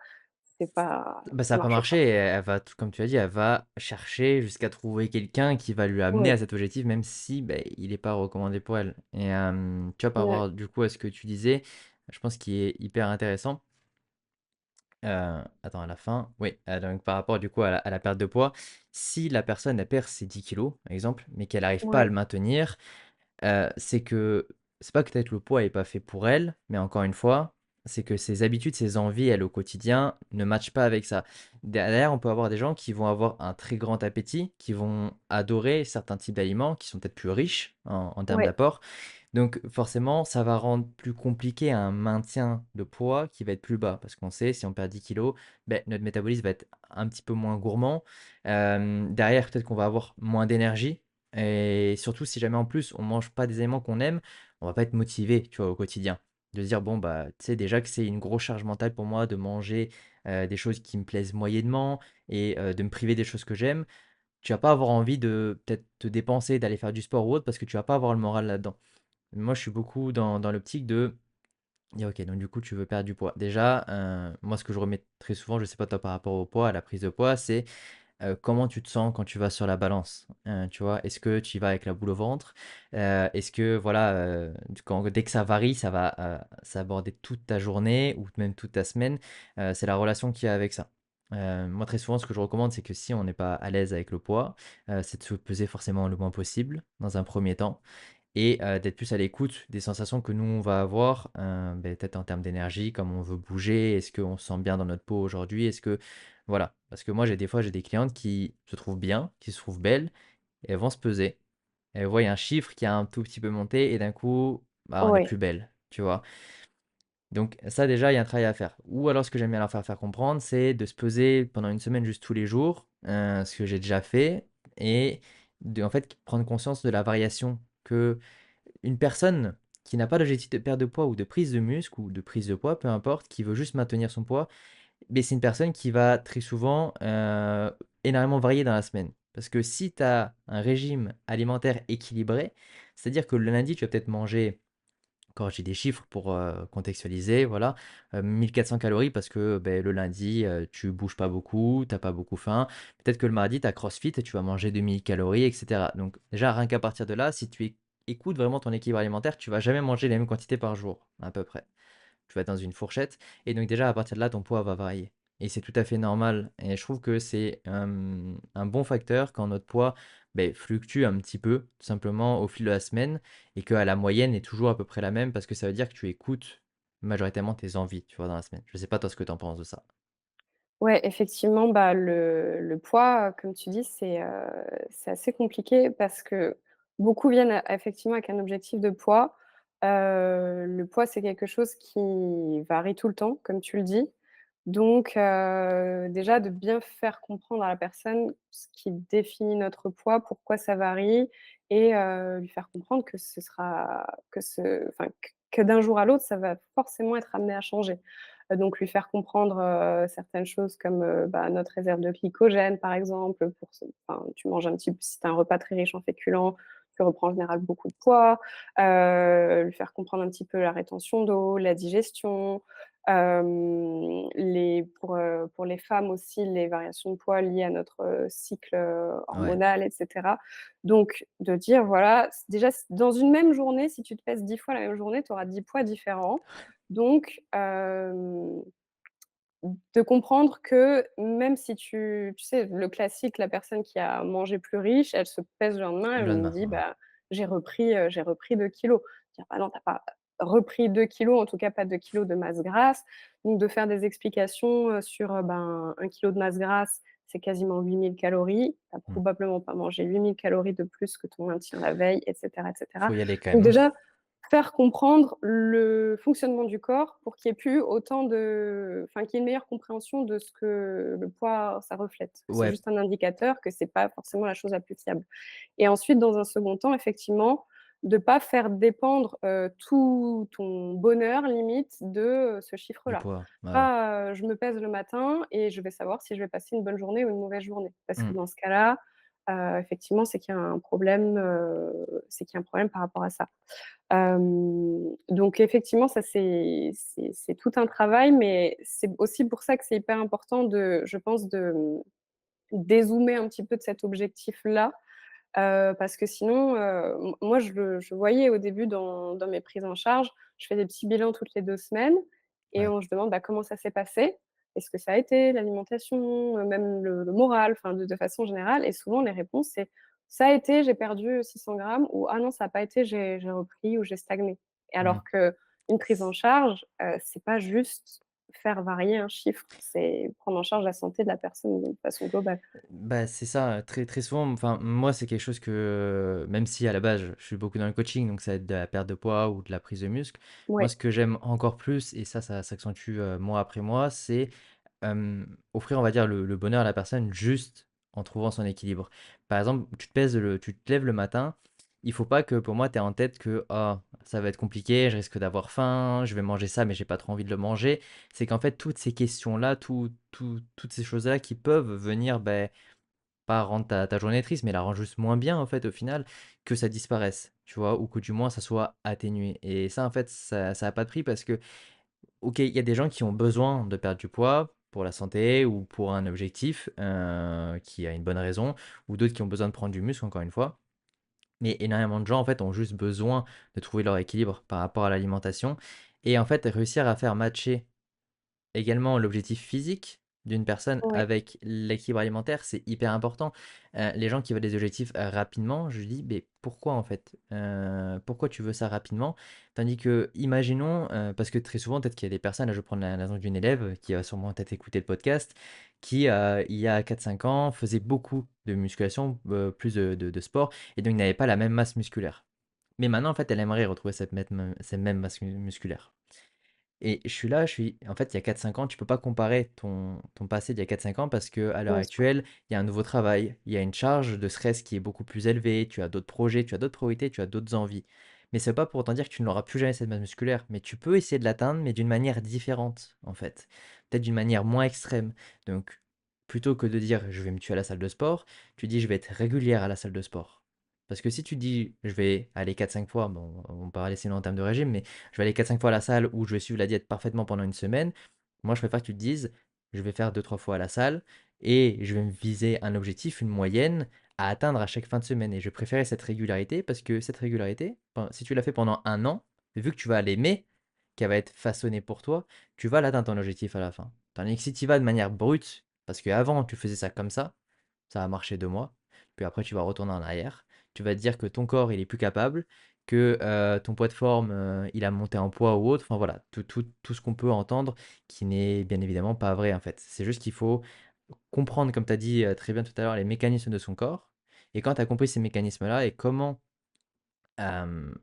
c'est pas Bah, ça ça a pas marche marché pas. et elle va t comme tu as dit, elle va chercher jusqu'à trouver quelqu'un qui va lui amener Oui, à cet objectif, même si, beh, il est pas recommandé pour elle et tu vois, par ouais, rapport, du coup, à ce que tu disais, je pense qu'il est hyper intéressant, attends, à la fin, oui, donc par rapport, du coup, à la perte de poids, si la personne, elle perd ses 10 kilogrammes, exemple, mais qu'elle arrive pas à ouais, le maintenir, c'est que c'est pas que peut-être le poids est pas fait pour elle, mais encore une fois, c'est que ses habitudes, ses envies, elle, au quotidien, ne matchent pas avec ça. Derrière, on peut avoir des gens qui vont avoir un très grand appétit, qui vont adorer certains types d'aliments, qui sont peut-être plus riches en termes ouais, d'apport. Donc forcément, ça va rendre plus compliqué un maintien de poids qui va être plus bas. Parce qu'on sait, si on perd 10 kilos, beh, notre métabolisme va être un petit peu moins gourmand. Derrière, peut-être qu'on va avoir moins d'énergie. Et surtout, si jamais en plus on mange pas des aliments qu'on aime, on va pas être motivé, tu vois, au quotidien. De se dire, bon, bah, tu sais déjà que c'est une grosse charge mentale pour moi de manger des choses qui me plaisent moyennement et de me priver des choses que j'aime. Tu vas pas avoir envie de peut-être te dépenser, d'aller faire du sport ou autre parce que tu vas pas avoir le moral là-dedans. Moi, je suis beaucoup dans l'optique de dire: «OK, donc du coup, tu veux perdre du poids». Déjà, moi, ce que je remets très souvent, je sais pas toi par rapport au poids, à la prise de poids, c'est, comment tu te sens quand tu vas sur la balance? Tu vois? Est-ce que tu y vas avec la boule au ventre? Est-ce que voilà, dès que ça varie, ça va aborder toute ta journée ou même toute ta semaine? C'est la relation qu'il y a avec ça. Moi, très souvent, ce que je recommande, c'est que si on n'est pas à l'aise avec le poids, c'est de se peser forcément le moins possible, dans un premier temps et d'être plus à l'écoute des sensations que nous, on va avoir, peut-être en termes d'énergie, comme on veut bouger, est-ce qu'on se sent bien dans notre peau aujourd'hui? Est-ce que voilà, parce que moi, j'ai des fois, j'ai des clientes qui se trouvent bien, qui se trouvent belles et elles vont se peser. Elles voient un chiffre qui a un tout petit peu monté et d'un coup, bah, on est Oui, plus belle, tu vois? Donc ça déjà, il y a un travail à faire. Ou alors ce que j'aime bien leur faire comprendre, c'est de se peser pendant une semaine juste tous les jours, ce que j'ai déjà fait et de en fait, prendre conscience de la variation que une personne qui n'a pas d'objectif de perte de poids ou de prise de muscle ou de prise de poids, peu importe, qui veut juste maintenir son poids, mais c'est une personne qui va très souvent, énormément varier dans la semaine. Parce que si tu as un régime alimentaire équilibré, c'est-à-dire que le lundi, tu vas peut-être manger, quand j'ai des chiffres pour, contextualiser, voilà, 1 400 calories parce que, le lundi, tu bouges pas beaucoup, tu as pas beaucoup faim. Peut-être que le mardi, tu as CrossFit et tu vas manger 2 000 calories et cetera. Donc déjà, rien qu'à partir de là, si tu écoutes vraiment ton équilibre alimentaire, tu vas jamais manger les mêmes quantités par jour, à peu près. Tu vas être dans une fourchette et donc déjà à partir de là, ton poids va varier et c'est tout à fait normal et je trouve que c'est, un bon facteur quand notre poids, fluctue un petit peu, tout simplement au fil de la semaine et que à la moyenne est toujours à peu près la même parce que ça veut dire que tu écoutes majoritairement tes envies, tu vois, dans la semaine. Je sais pas toi ce que tu en penses de ça? ouais, effectivement, bah, le poids, comme tu dis, c'est assez compliqué parce que beaucoup viennent effectivement avec un objectif de poids. Le poids, c'est quelque chose qui varie tout le temps, comme tu le dis. Donc, déjà de bien faire comprendre à la personne ce qui définit notre poids, pourquoi ça varie et lui faire comprendre que ce sera que ce enfin, que d'un jour à l'autre, ça va forcément être amené à changer. Donc lui faire comprendre, certaines choses comme, bah, notre réserve de glycogène, par exemple, pour se enfin, tu manges un petit si tu as un repas très riche en féculents, tu reprends en général beaucoup de poids. Lui faire comprendre un petit peu la rétention d'eau, la digestion, pour les femmes aussi, les variations de poids liées à notre, cycle, Ouais, hormonal et cetera. Donc de dire voilà, déjà dans une même journée, si tu te pèses 10 fois la même journée, tu auras 10 poids différents. Donc de comprendre que même si tu sais, le classique, la personne qui a mangé plus riche, elle se pèse le lendemain, le elle me lendemain, dit: ouais. «Bah, j'ai repris 2 kilogrammes». Dire: «Bah non, tu as pas repris 2 kilogrammes, en tout cas pas 2 kilogrammes de masse grasse». Donc de faire des explications, sur, ben, 1 kilogramme de masse grasse, c'est quasiment 8 000 calories. Tu as Mmh. probablement pas mangé 8 000 calories de plus que ton maintien la veille et cetera et cetera. Faut y aller quand Donc même. déjà, faire comprendre le fonctionnement du corps pour qu'il y ait plus autant de enfin, qu'il y ait une meilleure compréhension de ce que le poids, ça reflète. Que c'est Ouais, juste un indicateur, que c'est pas forcément la chose la plus fiable. Et ensuite, dans un second temps, effectivement, de pas faire dépendre, tout ton bonheur limite de, ce du chiffre-là. poids, bah, ouais. Pas, je me pèse le matin et je vais savoir si je vais passer une bonne journée ou une mauvaise journée. Parce que Mmh. dans ce cas-là, effectivement, c'est qu'il y a un problème par rapport à ça. Donc effectivement, ça c'est tout un travail, mais c'est aussi pour ça que c'est hyper important de je pense de, dézoomer un petit peu de cet objectif-là. Parce que sinon, moi je voyais au début dans mes prises en charge, je fais des petits bilans toutes les 2 semaines et Ouais. on se demande: «Bah, comment ça s'est passé? Est-ce que ça a été l'alimentation, même le moral?» enfin de façon générale et souvent les réponses c'est: «Ça a été, j'ai perdu 600 grammes» ou «Ah non, ça a pas été, j'ai repris ou j'ai stagné». Et Mmh. alors qu'une prise en charge, c'est pas juste faire varier un chiffre, c'est prendre en charge la santé de la personne de façon globale. Bah, c'est ça, très très souvent, enfin, moi, c'est quelque chose que, même si à la base, je suis beaucoup dans le coaching, donc ça va être de la perte de poids ou de la prise de muscle. Moi, Ouais, ce que j'aime encore plus, et ça s'accentue mois après mois, c'est offrir, on va dire, le bonheur à la personne juste en trouvant son équilibre. Par exemple, tu te lèves le matin, il faut pas que pour moi, tu aies en tête que ah, ça va être compliqué, je risque d'avoir faim, je vais manger ça, mais j'ai pas trop envie de le manger. C'est qu'en fait, toutes ces questions-là, toutes ces choses-là qui peuvent venir, pas rendre ta journée triste, mais la rendre juste moins bien, en fait, au final, que ça disparaisse, tu vois? Ou que du moins ça soit atténué et ça, en fait, ça a pas de prix parce que, OK, il y a des gens qui ont besoin de perdre du poids pour la santé ou pour un objectif, qui a une bonne raison ou d'autres qui ont besoin de prendre du muscle, encore une fois. Mais énormément de gens, en fait, ont juste besoin de trouver leur équilibre par rapport à l'alimentation et en fait, réussir à faire matcher également l'objectif physique d'une personne Ouais, avec l'équilibre alimentaire, c'est hyper important. Les gens qui veulent des objectifs, rapidement, je dis: «Beh, pourquoi en fait? Pourquoi tu veux ça rapidement?» Tandis que, imaginons, parce que très souvent, peut-être qu'il y a des personnes, là je vais prendre l'exemple d'une élève qui va sûrement peut-être écouter le podcast, qui, il y a 4 5 ans, faisait beaucoup de musculation, plus de sport et donc n'avait pas la même masse musculaire. Mais maintenant, en fait, elle aimerait retrouver cette même masse musculaire. Et je suis là, je suis en fait, il y a 4 5 ans, tu peux pas comparer ton passé d'il y a 4 5 ans parce que à l'heure bien sûr. actuelle, il y a un nouveau travail, il y a une charge de stress qui est beaucoup plus élevée, tu as d'autres projets, tu as d'autres priorités, tu as d'autres envies. Mais c'est pas pour autant dire que tu n'auras plus jamais cette masse musculaire, mais tu peux essayer de l'atteindre, mais d'une manière différente, en fait. Peut-être d'une manière moins extrême. Donc, plutôt que de dire: «Je vais me tuer à la salle de sport», tu dis: «Je vais être régulière à la salle de sport». Parce que si tu dis: «Je vais aller 4 5 fois», bon, on va pas laisser en termes de régime, mais je vais aller 4 5 fois à la salle où je vais suivre la diète parfaitement pendant une semaine. Moi, je préfère que tu te dises, je vais faire 2 3 fois à la salle et je vais me viser un objectif, une moyenne à atteindre à chaque fin de semaine. Et je préférais cette régularité parce que cette régularité, si tu l'as fait pendant un an, vu que tu vas l'aimer, qu'elle va être façonnée pour toi, tu vas l'atteindre ton objectif à la fin. Tandis que si tu y vas de manière brute, parce qu'avant tu faisais ça comme ça va marcher 2 mois, puis après tu vas retourner en arrière, tu vas te dire que ton corps il est plus capable, que, ton poids de forme, il a monté en poids ou autre, enfin voilà, tout ce qu'on peut entendre qui n'est bien évidemment pas vrai, en fait. C'est juste qu'il faut comprendre, comme tu as dit, très bien tout à l'heure, les mécanismes de son corps et quand tu as compris ces mécanismes-là et comment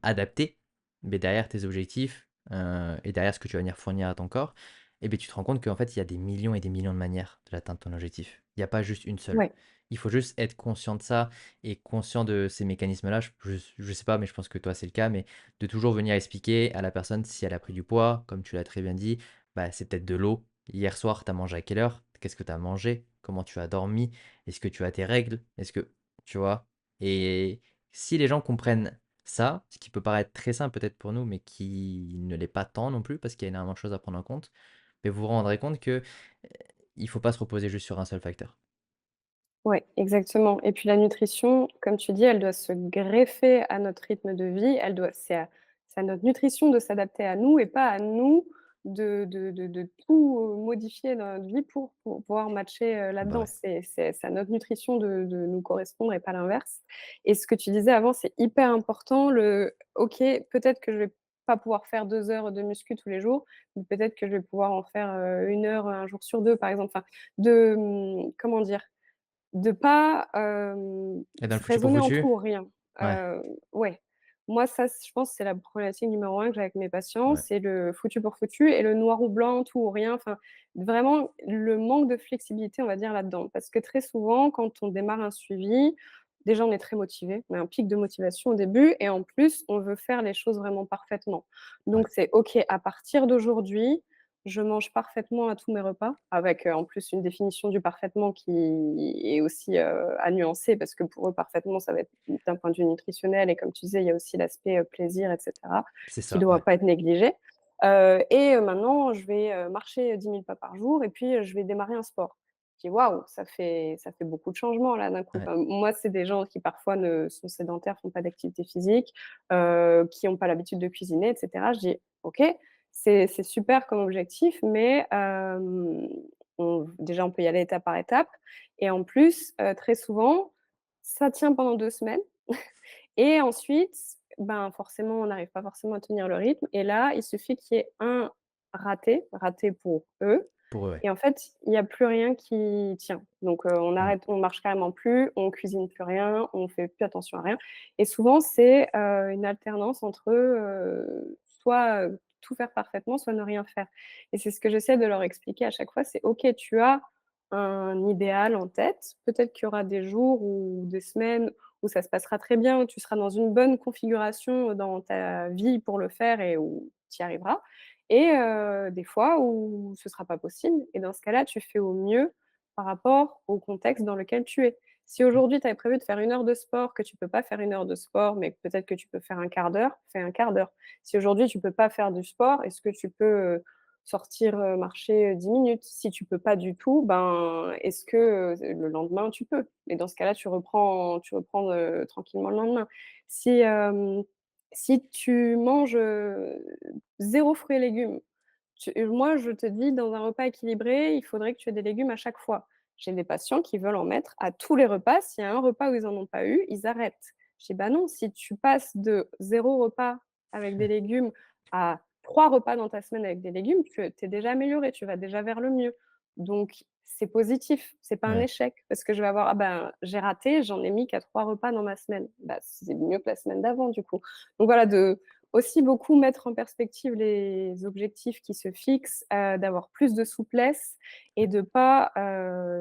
adapter, mais derrière tes objectifs, et derrière ce que tu vas venir fournir à ton corps, et beh, tu te rends compte qu'en fait, il y a des millions et des millions de manières de l'atteindre ton objectif. Il y a pas juste une seule. Ouais, Il faut juste être conscient de ça et conscient de ces mécanismes-là. Je sais pas, mais je pense que toi, c'est le cas, mais de toujours venir expliquer à la personne si elle a pris du poids, comme tu l'as très bien dit, bah, c'est peut-être de l'eau. Hier soir, tu as mangé à quelle heure? Qu'est-ce que tu as mangé? Comment tu as dormi? Est-ce que tu as tes règles? Est-ce que tu vois? Et si les gens comprennent ça, ce qui peut paraître très simple peut-être pour nous, mais qui ne l'est pas tant non plus, parce qu'il y a énormément de choses à prendre en compte. Mais vous vous rendrez compte que il faut pas se reposer juste sur un seul facteur. ouais, exactement et puis la nutrition, comme tu dis, elle doit se greffer à notre rythme de vie. Elle doit c'est à notre nutrition de s'adapter à nous et pas à nous de tout, modifier dans notre vie pour pouvoir matcher, Bah là-dedans. ouais, C'est à notre nutrition de nous correspondre et pas l'inverse et ce que tu disais avant, c'est hyper important, OK, peut-être que je vais pas pouvoir faire 2 heures de muscu tous les jours, mais peut-être que je vais pouvoir en faire, 1 heure, un jour sur 2, par exemple. Enfin, comment dire? De pas, et dans le foutu pour raisonner en tout foutu? ou rien. Ouais, Ouais. Moi, ça, je pense, c'est la problématique numéro un que j'ai avec mes patients, ouais, c'est le foutu pour foutu et le noir ou blanc, tout ou rien, enfin, vraiment le manque de flexibilité, on va dire, là-dedans. Parce que très souvent, quand on démarre un suivi, déjà, on est très motivé, on a un pic de motivation au début et en plus, on veut faire les choses vraiment parfaitement. ouais. Donc c'est: «OK, à partir d'aujourd'hui, je mange parfaitement à tous mes repas, avec, en plus une définition du parfaitement qui est aussi, à nuancer parce que pour eux, parfaitement, ça va être d'un point de vue nutritionnel et comme tu disais, il y a aussi l'aspect, plaisir et cetera, C'est qui ça, ne doit ouais, pas être négligé. Maintenant, je vais, marcher 10 000 pas par jour et puis, je vais démarrer un sport. Je dis: «Waouh, ça fait beaucoup de changements là d'un coup». ouais. Enfin, moi, c'est des gens qui parfois ne sont sédentaires, font pas d'activité physique, qui ont pas l'habitude de cuisiner et cetera. Je dis: «OK, c'est super comme objectif, mais on peut y aller étape par étape et en plus, très souvent, ça tient pendant 2 semaines et ensuite, ben, forcément, on n'arrive pas forcément à tenir le rythme et là, il suffit qu'il y ait un raté pour eux Pour eux, ouais. et en fait, il y a plus rien qui tient. Donc on Mmh. arrête, on marche carrément plus, on cuisine plus rien, on fait plus attention à rien et souvent c'est, une alternance entre, soit, tout faire parfaitement, soit ne rien faire et c'est ce que j'essaie de leur expliquer à chaque fois, c'est: «OK, tu as un idéal en tête, peut-être qu'il y aura des jours ou des semaines où ça se passera très bien, où tu seras dans une bonne configuration, dans ta vie pour le faire et où tu y arriveras et des fois où ce sera pas possible et dans ce cas-là, tu fais au mieux par rapport au contexte dans lequel tu es. Si aujourd'hui tu avais prévu de faire 1 heure de sport, que tu peux pas faire 1 heure de sport, mais que peut-être que tu peux faire un quart d'heure, fais un quart d'heure. Si aujourd'hui tu peux pas faire du sport, est-ce que tu peux, sortir, marcher, 10 minutes? Si tu peux pas du tout, ben, est-ce que, le lendemain tu peux? Et dans ce cas-là, tu reprends, tranquillement le lendemain. Si, si tu manges, 0 fruits et légumes moi, je te dis, dans un repas équilibré, il faudrait que tu aies des légumes à chaque fois. J'ai des patients qui veulent en mettre à tous les repas. S'il y a un repas où ils en ont pas eu, ils arrêtent. Je dis: «Bah non, si tu passes de 0 repas avec des légumes à 3 repas dans ta semaine avec des légumes, tu es déjà amélioré, tu vas déjà vers le mieux. Donc c'est positif, c'est pas un Ouais. échec parce que je vais avoir: «Ah ben, j'ai raté, j'en ai mis qu'à 3 repas dans ma semaine». Bah, c'est mieux que la semaine d'avant, du coup. Donc voilà, de aussi beaucoup mettre en perspective les objectifs qui se fixent, d'avoir plus de souplesse et de pas,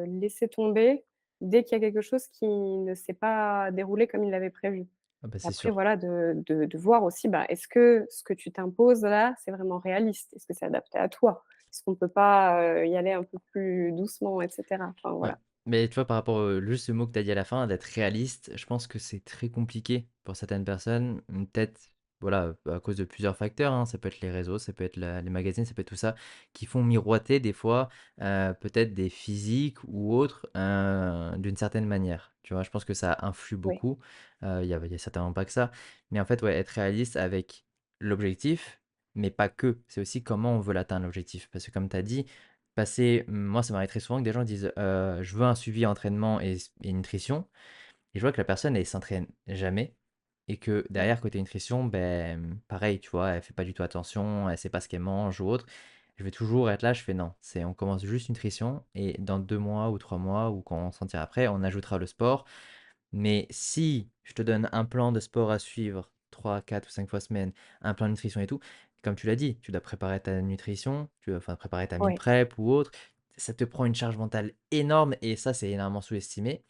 laisser tomber dès qu'il y a quelque chose qui ne s'est pas déroulé comme il l'avait prévu. Ah bah, c'est Après sûr. voilà, de voir aussi, bah, est-ce que ce que tu t'imposes là, c'est vraiment réaliste? Est-ce que c'est adapté à toi? Est-ce qu'on peut pas, y aller un peu plus doucement et cetera? Enfin Ouais, voilà. mais tu vois, par rapport, juste ce mot que tu as dit à la fin, d'être réaliste, je pense que c'est très compliqué pour certaines personnes. Peut-être, voilà, à cause de plusieurs facteurs, hein. Ça peut être les réseaux, ça peut être les magazines, ça peut être tout ça, qui font miroiter des fois, peut-être des physiques ou autres, d'une certaine manière. Tu vois? Je pense que ça influe Oui, beaucoup. Il y a certainement pas que ça. Mais en fait, ouais, être réaliste avec l'objectif, mais pas que. C'est aussi comment on veut l'atteindre, l'objectif. Parce que comme tu as dit, moi, ça m'arrive très souvent que des gens disent, «Je veux un suivi entraînement et nutrition», et je vois que la personne, elle s'entraîne jamais et que ouais, derrière, côté nutrition, pareil, tu vois? Elle fait pas du tout attention, elle sait pas ce qu'elle mange ou autre. Je vais toujours être là, je fais: «Non, on commence juste nutrition et dans 2 mois ou 3 mois ou quand on se sentira prêt, on ajoutera le sport». Mais si je te donne un plan de sport à suivre 3, 4 ou 5 fois semaine, un plan de nutrition et tout, comme tu l'as dit, tu dois préparer ta nutrition, tu dois enfin préparer ta meal ouais, prep ou autre. Ça te prend une charge mentale énorme et ça, c'est énormément sous-estimé.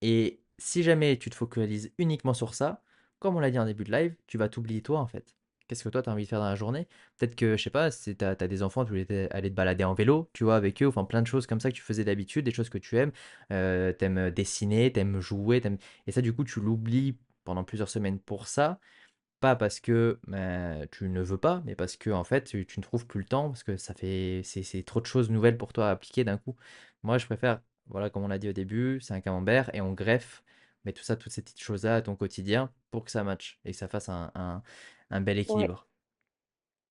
Et si jamais tu te focalises uniquement sur ça, comme on l'a dit en début de live, tu vas t'oublier toi, en fait. Qu'est-ce que toi, tu as envie de faire dans la journée? Peut-être que, je sais pas, si tu as des enfants, tu voulais aller te balader en vélo, tu vois, avec eux, enfin plein de choses comme ça que tu faisais d'habitude, des choses que tu aimes. Tu dessiner, tu aimes jouer, et ça, du coup, tu l'oublies pendant plusieurs semaines pour ça. Pas parce que, tu ne veux pas, mais parce que en fait, tu ne trouves plus le temps, parce que c'est trop de choses nouvelles pour toi à appliquer d'un coup. Moi, je préfère, voilà, comme on l'a dit au début, c'est un camembert et on greffe, mais tout ça, toutes ces petites choses-là à ton quotidien pour que ça matche et que ça fasse un bel ouais. équilibre.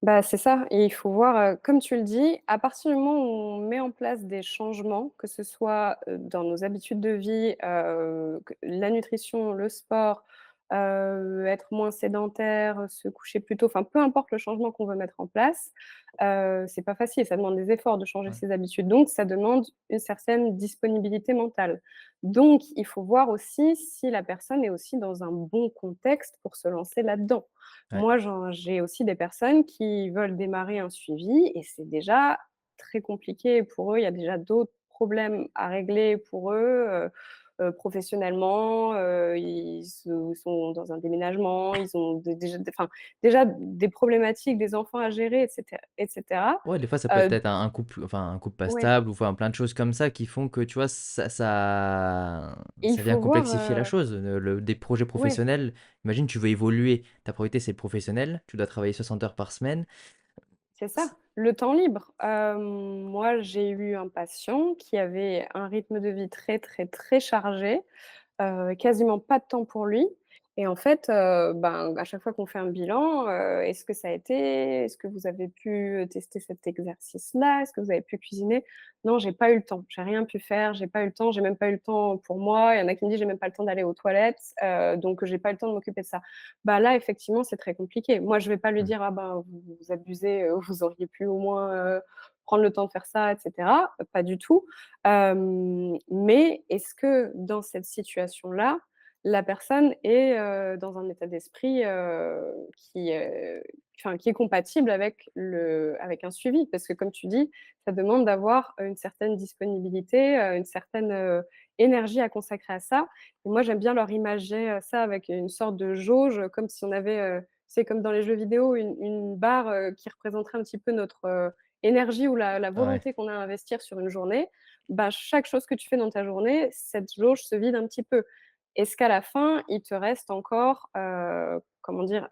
Bah, c'est ça et il faut voir, comme tu le dis, à partir du moment où on met en place des changements, que ce soit, dans nos habitudes de vie, que la nutrition, le sport, être moins sédentaire, se coucher plus tôt, enfin, peu importe le changement qu'on veut mettre en place, c'est pas facile, ça demande des efforts de changer Ouais, ses habitudes, donc ça demande une certaine disponibilité mentale. Donc il faut voir aussi si la personne est aussi dans un bon contexte pour se lancer là-dedans. ouais. Moi, j'ai aussi des personnes qui veulent démarrer un suivi et c'est déjà très compliqué pour eux. Il y a déjà d'autres problèmes à régler pour eux, professionnellement, ils sont dans un déménagement, ils ont déjà des problématiques, des enfants à gérer et cetera. Ouais, des fois, ça peut Heu, être un couple pas ouais, stable ou enfin plein de choses comme ça qui font que, tu vois, et il ça vient faut voir, complexifier la chose. Des projets ouais. professionnels, imagine, tu veux évoluer, ta priorité, c'est le professionnel, tu dois travailler 60 heures par semaine. C'est ça, le temps libre. Moi, j'ai eu un patient qui avait un rythme de vie très, très, très chargé, quasiment pas de temps pour lui et en fait, ben, à chaque fois qu'on fait un bilan, «Est-ce que ça a été? Est-ce que vous avez pu, tester cet exercice-là? Est-ce que vous avez pu cuisiner?» «Non, j'ai pas eu le temps, j'ai rien pu faire, j'ai pas eu le temps, j'ai même pas eu le temps pour moi». Il y en a qui me disent: «J'ai même pas le temps d'aller aux toilettes, donc j'ai pas eu le temps de m'occuper de ça». Bah, là, effectivement, c'est très compliqué. Moi, je vais pas lui Mmh. dire: «Ah ben, vous abusez, vous auriez pu au moins, prendre le temps de faire ça» et cetera. Pas du tout. Mais est-ce que dans cette situation-là, la personne est, dans un état d'esprit, qui est compatible avec un suivi? Parce que comme tu dis, ça demande d'avoir une certaine disponibilité, une certaine, énergie à consacrer à ça. Et moi, j'aime bien leur imager, ça avec une sorte de jauge, comme si on avait, c'est comme dans les jeux vidéo, une barre, qui représenterait un petit peu notre, énergie ou la Ouais. volonté qu'on a à investir sur une journée. Bah, chaque chose que tu fais dans ta journée, cette jauge se vide un petit peu. Est-ce qu'à la fin, il te reste encore, comment dire?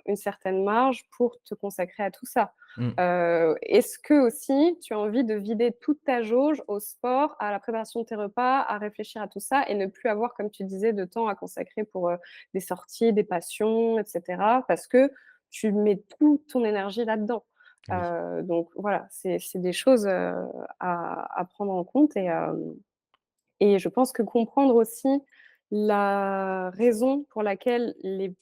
Une certaine marge pour te consacrer à tout ça? Mmh. Est-ce que aussi tu as envie de vider toute ta jauge au sport, à la préparation de tes repas, à réfléchir à tout ça et ne plus avoir, comme tu disais, de temps à consacrer pour, des sorties, des passions et cetera, parce que tu mets toute ton énergie là-dedans? Oui, Donc voilà, c'est des choses, à prendre en compte et je pense que comprendre aussi la raison pour laquelle les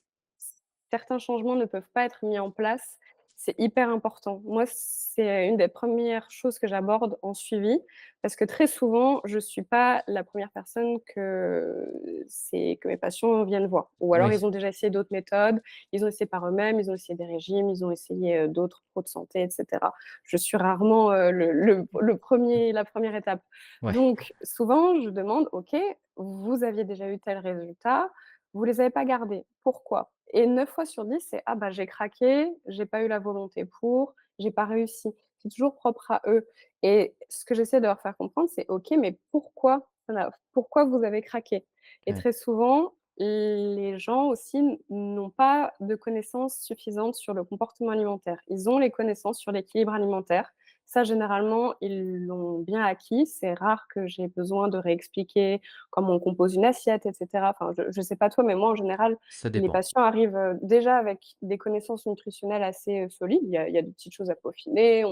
certains changements ne peuvent pas être mis en place, c'est hyper important. Moi, c'est une des premières choses que j'aborde en suivi, parce que très souvent, je suis pas la première personne que mes patients viennent voir. Ou alors oui, ils ont déjà essayé d'autres méthodes, ils ont essayé par eux-mêmes, ils ont essayé des régimes, ils ont essayé, d'autres pros de santé et cetera. Je suis rarement, le 1er la première étape. ouais, Donc souvent, je demande: «OK, vous aviez déjà eu tel résultat, vous les avez pas gardés. Pourquoi?» Et 9 fois sur 10, c'est: «Ah bah, j'ai craqué, j'ai pas eu la volonté pour, j'ai pas réussi». C'est toujours propre à eux et ce que j'essaie de leur faire comprendre, c'est: «OK, mais pourquoi vous avez craqué?» Et ouais, très souvent, les gens aussi n'ont pas de connaissances suffisantes sur le comportement alimentaire. Ils ont les connaissances sur l'équilibre alimentaire. Ça, généralement, ils l'ont bien acquis. C'est rare que j'ai besoin de réexpliquer comment on compose une assiette et cetera. Enfin, je sais pas toi, mais moi, en général, ça les dépend. patients arrivent, déjà avec des connaissances nutritionnelles assez, solides. Il y a des petites choses à peaufiner,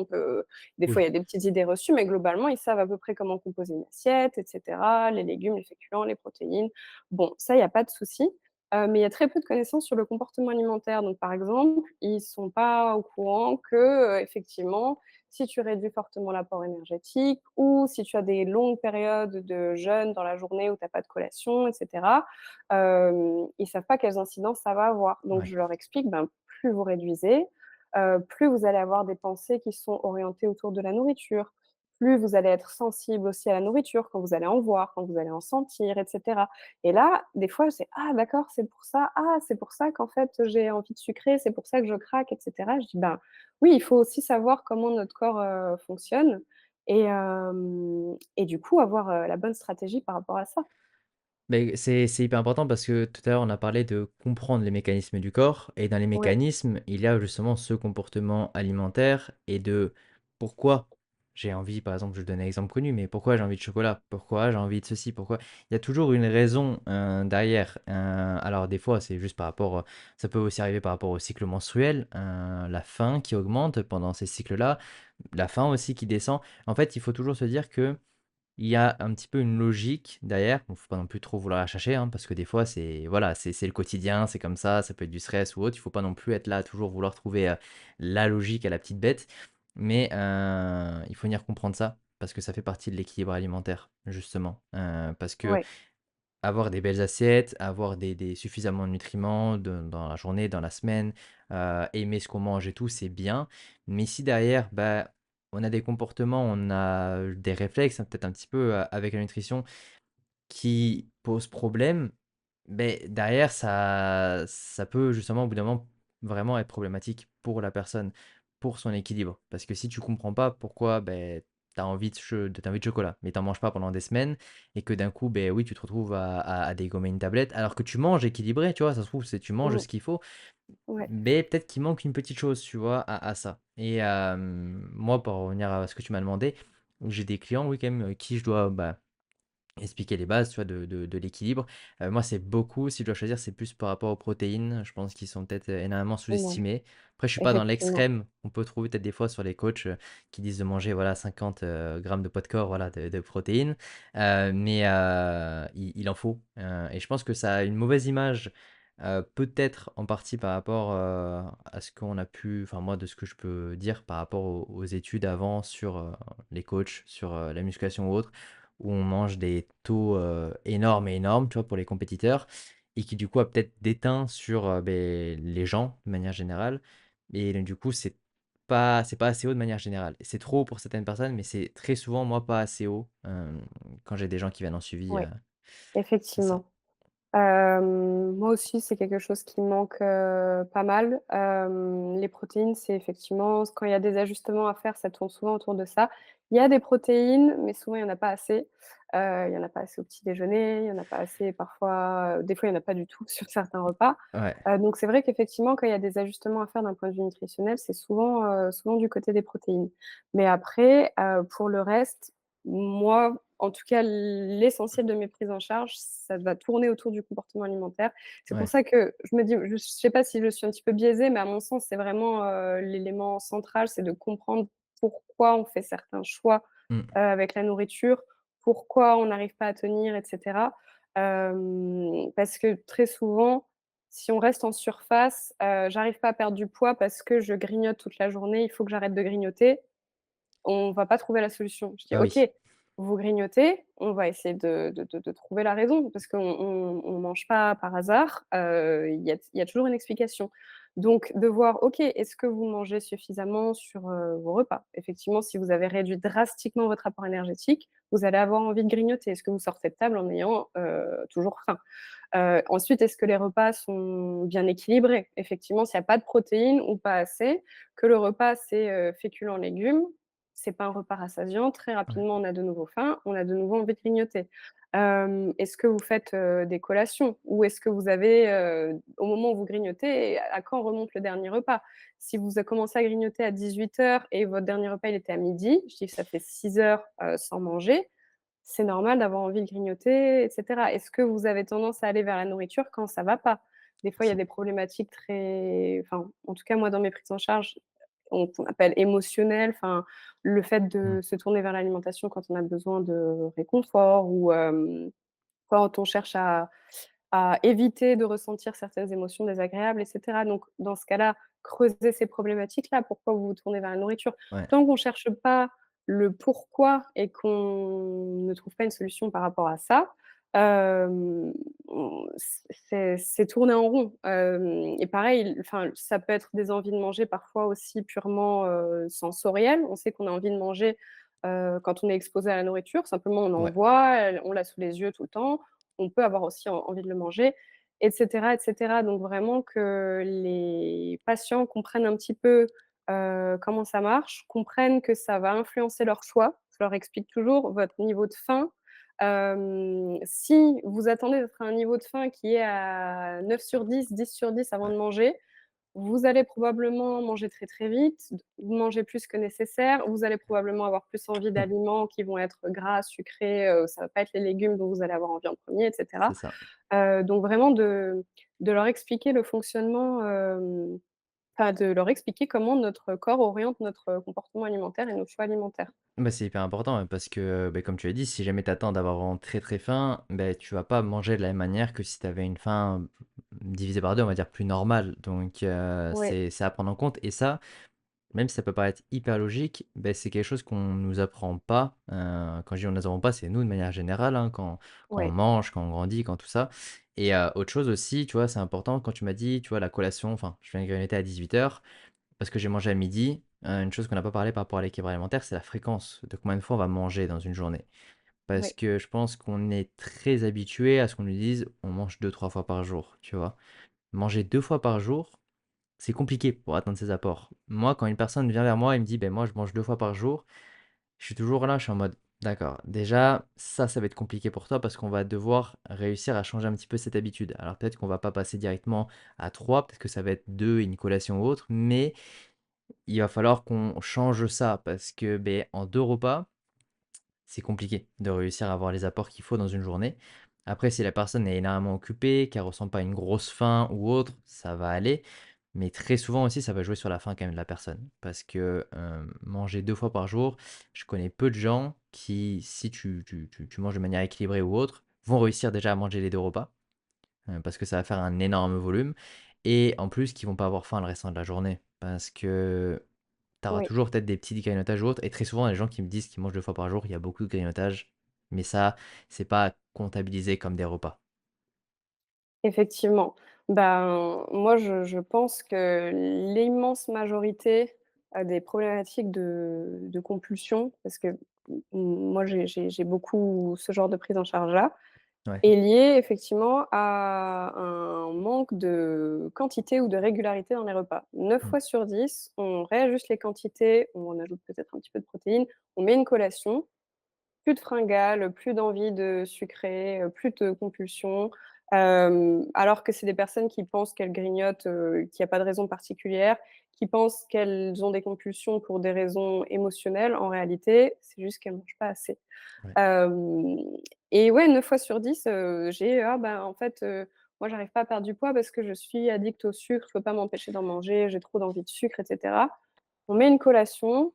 des fois, il Oui, y a des petites idées reçues, mais globalement, ils savent à peu près comment composer une assiette et cetera, les légumes, les féculents, les protéines. Bon, ça, il y a pas de souci, mais il y a très peu de connaissances sur le comportement alimentaire. Donc, par exemple, ils sont pas au courant que, effectivement, si tu réduis fortement l'apport énergétique ou si tu as des longues périodes de jeûne dans la journée où tu as pas de collation et cetera, ils savent pas quelles incidences ça va avoir. Donc ouais. je leur explique, ben, plus vous réduisez, plus vous allez avoir des pensées qui sont orientées autour de la nourriture, plus vous allez être sensible aussi à la nourriture quand vous allez en voir, quand vous allez en sentir et cetera. Et là, des fois, c'est: «Ah d'accord, c'est pour ça. Ah, c'est pour ça qu'en fait, j'ai envie de sucrer, c'est pour ça que je craque» et cetera. Je dis: «Ben, oui, il faut aussi savoir comment notre corps, fonctionne et du coup avoir, la bonne stratégie par rapport à ça». Beh, c'est hyper important parce que tout à l'heure, on a parlé de comprendre les mécanismes du corps et dans les Ouais. mécanismes, il y a justement ce comportement alimentaire et de pourquoi j'ai envie, par exemple, je donne un exemple connu, mais pourquoi j'ai envie de chocolat? Pourquoi j'ai envie de ceci? Pourquoi? Il y a toujours une raison, derrière. Alors des fois, c'est juste par rapport, ça peut aussi arriver par rapport au cycle menstruel, la faim qui augmente pendant ces cycles-là, la faim aussi qui descend. En fait, il faut toujours se dire que il y a un petit peu une logique derrière, bon, faut pas non plus trop vouloir la chercher, hein, parce que des fois c'est voilà, c'est le quotidien, c'est comme ça peut être du stress ou autre. Il faut pas non plus être là à toujours vouloir trouver, la logique à la petite bête. Mais, il faut venir comprendre ça, parce que ça fait partie de l'équilibre alimentaire, justement. Parce que Ouais, avoir des belles assiettes, avoir des suffisamment de nutriments dans la journée, dans la semaine, aimer ce qu'on mange et tout, c'est bien. Mais si derrière, bah, on a des comportements, on a des réflexes, hein, peut-être un petit peu, avec la nutrition qui posent problème, beh, derrière ça peut justement au bout d'un moment vraiment être problématique pour la personne, pour son équilibre. Parce que si tu comprends pas pourquoi, beh, tu envie de chocolat, mais tu en manges pas pendant des semaines et que d'un coup, beh, oui, tu te retrouves à dégommer une tablette alors que tu manges équilibré, tu vois? Ça se trouve, c'est tu manges mmh, ce qu'il faut, ouais, mais peut-être qu'il manque une petite chose, tu vois, à ça. Et moi, pour revenir à ce que tu m'as demandé, j'ai des clients, oui, quand même, qui je dois, bah, expliquer les bases, tu vois, de l'équilibre. Moi, c'est beaucoup, si je dois choisir, c'est plus par rapport aux protéines. Je pense qu'ils sont peut-être, énormément ouais, sous-estimées. Après, je suis pas dans effectivement, l'extrême. On peut trouver peut-être des fois sur les coachs, qui disent de manger, voilà, 50, grammes de poids de corps, voilà, de protéines. Mais il en faut, et je pense que ça a une mauvaise image, peut-être en partie par rapport, à ce qu'on a pu enfin moi, de ce que je peux dire par rapport aux études avant sur, les coachs, sur, la musculation ou autre où on mange des taux, énormes et énormes, tu vois, pour les compétiteurs et qui du coup a peut-être déteint sur, les gens de manière générale et donc du coup c'est pas assez haut de manière générale. C'est trop haut pour certaines personnes, mais c'est très souvent, moi, pas assez haut, quand j'ai des gens qui viennent en suivi, ouais, c'est ça. effectivement. Moi aussi, c'est quelque chose qui me manque, pas mal. Les protéines, c'est effectivement quand il y a des ajustements à faire, ça tourne souvent autour de ça. Il y a des protéines, mais souvent il y en a pas assez. Il y en a pas assez au petit déjeuner, il y en a pas assez parfois, des fois il y en a pas du tout sur certains repas. Ouais, Donc c'est vrai qu'effectivement, quand il y a des ajustements à faire d'un point de vue nutritionnel, c'est souvent du côté des protéines. Mais après, pour le reste, moi, en tout cas, l'essentiel de mes prises en charge, ça va tourner autour du comportement alimentaire. C'est pour Ouais. ça que je me dis, je sais pas si je suis un petit peu biaisée, mais à mon sens, c'est vraiment, l'élément central, c'est de comprendre pourquoi on fait certains choix, Mmh. avec la nourriture, pourquoi on n'arrive pas à tenir et cetera. Parce que très souvent, si on reste en surface, j'arrive pas à perdre du poids parce que je grignote toute la journée, il faut que j'arrête de grignoter. On va pas trouver la solution. Je dis: Bah «OK, oui. vous grignotez, on va essayer de trouver la raison parce qu'on mange pas par hasard, il y a toujours une explication». Donc de voir, OK, est-ce que vous mangez suffisamment sur, vos repas? Effectivement, si vous avez réduit drastiquement votre apport énergétique, vous allez avoir envie de grignoter. Est-ce que vous sortez de table en ayant, toujours faim? Ensuite, est-ce que les repas sont bien équilibrés? Effectivement, s'il y a pas de protéines ou pas assez, que le repas c'est, féculents, légumes, c'est pas un repas rassasiant. Très Ouais. rapidement, on a de nouveau faim, on a de nouveau envie de grignoter. Est-ce que vous faites, des collations? Ou est-ce que vous avez, au moment où vous grignotez, à quand remonte le dernier repas? Si vous a commencé à grignoter à 18 heures et votre dernier repas, il était à midi, je dis que ça fait 6 heures, sans manger, c'est normal d'avoir envie de grignoter et cetera. Est-ce que vous avez tendance à aller vers la nourriture quand ça va pas? Des fois, il y a Aussi. des problématiques très enfin, en tout cas, moi, dans mes prises en charge, qu'on appelle émotionnelles, enfin, le fait Mmh. de se tourner vers l'alimentation quand on a besoin de réconfort ou, quand on cherche à éviter de ressentir certaines émotions désagréables et cetera. Donc dans ce cas-là, creuser ces problématiques-là. Pourquoi vous vous tournez vers la nourriture? Ouais. Tant qu'on cherche pas le pourquoi et qu'on ne trouve pas une solution par rapport à ça, on c'est tourner en rond. Et pareil, enfin, ça peut être des envies de manger parfois aussi purement, sensorielles. On sait qu'on a envie de manger, quand on est exposé à la nourriture. Simplement, on en Ouais. voit, on l'a sous les yeux tout le temps, on peut avoir aussi envie de le manger et cetera et cetera. Donc vraiment que les patients comprennent un petit peu, comment ça marche, comprennent que ça va influencer leur choix. Je leur explique toujours: «Votre niveau de faim, si vous attendez d'être à un niveau de faim qui est à 9/10, 10/10 avant de Ouais. manger, vous allez probablement manger très, très vite, manger plus que nécessaire. Vous allez probablement avoir plus envie Mmh. d'aliments qui vont être gras, sucrés, ça va pas être les légumes dont vous allez avoir envie en premier et C'est cetera. ça. Donc vraiment de leur expliquer le fonctionnement, enfin de leur expliquer comment notre corps oriente notre comportement alimentaire et nos choix alimentaires. Bah, c'est hyper important, ouais, parce que, beh, comme tu as dit, si jamais tu attends d'avoir vraiment très, très faim, beh, tu vas pas manger de la même manière que si tu avais une faim, divisée par 2, on va dire plus normale. Donc Oui, c'est à prendre en compte et ça, même si ça peut paraître hyper logique, beh, c'est quelque chose qu'on nous apprend pas, quand je dis: «On nous apprend pas», c'est nous de manière générale, hein, quand on oui, mange, quand on grandit, quand tout ça et autre chose aussi, tu vois, c'est important quand tu m'as dit, tu vois, la collation, enfin, je viens de grignoter à 18 heures. Parce que j'ai mangé à midi, une chose qu'on n'a pas parlé par rapport à l'équilibre alimentaire, c'est la fréquence de combien de fois on va manger dans une journée. Parce oui, que je pense qu'on est très habitué à ce qu'on nous dise: «On mange 2-3 fois par jour», tu vois? Manger 2 fois par jour, c'est compliqué pour atteindre ces apports. Moi, quand une personne vient vers moi et me dit: ben moi je mange 2 fois par jour», je suis toujours là, je suis en mode: «D'accord, déjà ça va être compliqué pour toi parce qu'on va devoir réussir à changer un petit peu cette habitude». Alors peut-être qu'on va pas passer directement à 3, peut-être que ça va être 2 et une collation ou autre, mais il va falloir qu'on change ça parce que, beh, en 2 repas, c'est compliqué de réussir à avoir les apports qu'il faut dans une journée. Après, si la personne est énormément occupée, qu'elle ressent pas une grosse faim ou autre, ça va aller. Mais très souvent aussi, ça va jouer sur la faim quand même de la personne. Parce que, manger 2 fois par jour, je connais peu de gens qui, si tu manges de manière équilibrée ou autre, vont réussir déjà à manger les 2 repas, parce que ça va faire un énorme volume et en plus qui vont pas avoir faim le restant de la journée. Parce que tu auras oui. toujours peut-être des petits grignotages ou autres et très souvent les gens qui me disent qu'ils mangent 2 fois par jour, il y a beaucoup de grignotages, mais ça, c'est pas comptabilisé comme des repas. Effectivement. Ben, moi, je pense que l'immense majorité, des problématiques de compulsion, parce que moi, j'ai beaucoup ce genre de prise en charge-là, Ouais. est lié effectivement à un manque de quantité ou de régularité dans les repas. 9 Mmh. fois sur 10, on réajuste les quantités, on ajoute peut-être un petit peu de protéines, on met une collation, plus de fringales, plus d'envie de sucrer, plus de compulsion. Alors que c'est des personnes qui pensent qu'elles grignotent, qu'il y a pas de raison particulière, qui pensent qu'elles ont des compulsions pour des raisons émotionnelles. En réalité, c'est juste qu'elles mangent pas assez. Ouais. Hem et ouais, 9 fois sur 10, j'ai: «Ah ben, en fait, moi j'arrive pas à perdre du poids parce que je suis addict au sucre, je peux pas m'empêcher d'en manger, j'ai trop d'envie de sucre» et cetera. On met une collation,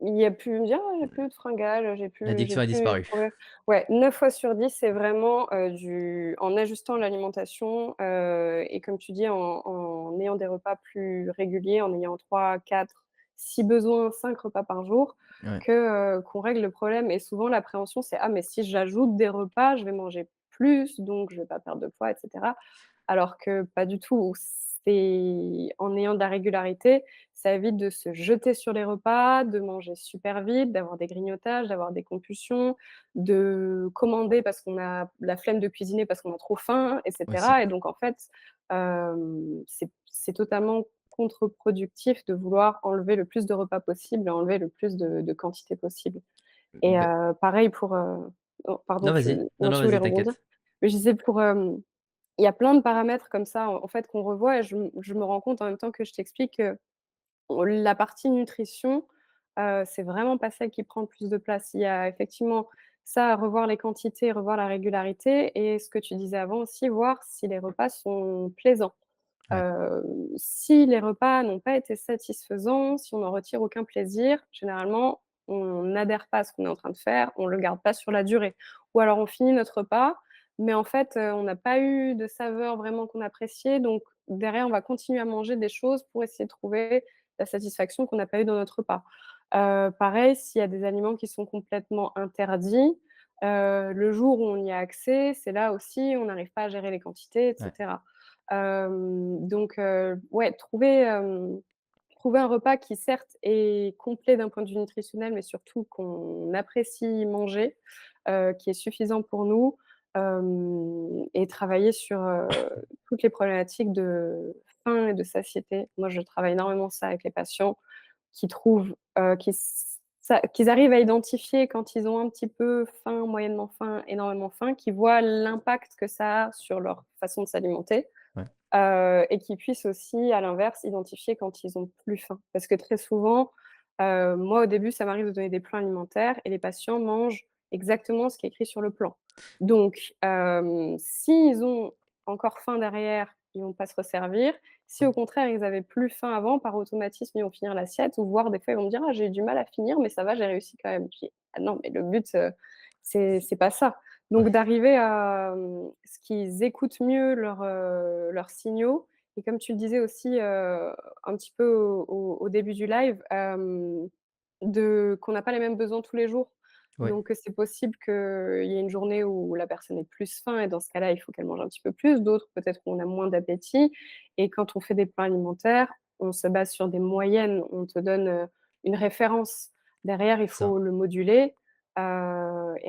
il y a plus, il me dit: «Ah, j'ai plus de fringales, j'ai L'addiction a plus disparu. trouvé». Ouais, 9 fois sur 10, c'est vraiment, du en ajustant l'alimentation, et comme tu dis, en ayant des repas plus réguliers, en ayant 3, 4, si besoin 5 repas par jour, Ouais. qu'on règle le problème. Et souvent l'appréhension, c'est: «Ah mais si j'ajoute des repas, je vais manger plus, donc je vais pas perdre de poids» et cetera. Alors que pas du tout. C'est en ayant de la régularité, ça évite de se jeter sur les repas, de manger super vite, d'avoir des grignotages, d'avoir des compulsions, de commander parce qu'on a la flemme de cuisiner parce qu'on a trop faim et Aussi. cetera. Et donc en fait, c'est totalement contre-productif de vouloir enlever le plus de repas possible et enlever le plus de quantité possible. Et Beh pareil pour, oh pardon, non, vas-y. Non, non, non, tu voulais vas-y, rebondir? t'inquiète. Mais je disais pour, il y a plein de paramètres comme ça, en fait, qu'on revoit. Et je me rends compte en même temps que je t'explique que la partie nutrition, c'est vraiment pas celle qui prend le plus de place. Il y a effectivement ça à revoir, les quantités, revoir la régularité et ce que tu disais avant aussi, voir si les repas sont plaisants. Ouais. Si les repas n'ont pas été satisfaisants, si on n'en retire aucun plaisir, généralement, on n'adhère pas à ce qu'on est en train de faire, on le garde pas sur la durée. Ou alors on finit notre repas, mais en fait, on n'a pas eu de saveur vraiment qu'on appréciait, donc derrière, on va continuer à manger des choses pour essayer de trouver la satisfaction qu'on n'a pas eue dans notre repas. Pareil, s'il y a des aliments qui sont complètement interdits, le jour où on y a accès, c'est là aussi, on n'arrive pas à gérer les quantités et Ouais. cetera. Donc ouais, trouver un repas qui certes est complet d'un point de vue nutritionnel, mais surtout qu'on apprécie manger, qui est suffisant pour nous, et travailler sur, toutes les problématiques de faim et de satiété. Moi, je travaille énormément ça avec les patients qui trouvent, qu'ils arrivent à identifier quand ils ont un petit peu faim, moyennement faim, énormément faim, qui voient l'impact que ça a sur leur façon de s'alimenter. Ouais. Et qu'ils puissent aussi, à l'inverse, identifier quand ils ont plus faim. Parce que très souvent, moi, au début, ça m'arrive de donner des plans alimentaires et les patients mangent exactement ce qui est écrit sur le plan. Donc, s'ils ont encore faim derrière, ils vont pas se resservir. Si au contraire, ils avaient plus faim avant, par automatisme, ils vont finir l'assiette ou voire des fois, ils vont me dire: «Ah, j'ai eu du mal à finir, mais ça va, j'ai réussi quand même». Je dis: «Ah non, mais le but, c'est pas ça». Donc Ouais. d'arriver à, ce qu'ils écoutent mieux leurs signaux. Et comme tu le disais aussi, un petit peu au début du live, de qu'on n'a pas les mêmes besoins tous les jours. Ouais. Donc c'est possible qu'il y ait une journée où la personne ait plus faim et dans ce cas-là, il faut qu'elle mange un petit peu plus. D'autres, peut-être qu'on a moins d'appétit. Et quand on fait des plans alimentaires, on se base sur des moyennes. On te donne, une référence. Derrière, il C'est ça. faut le moduler, et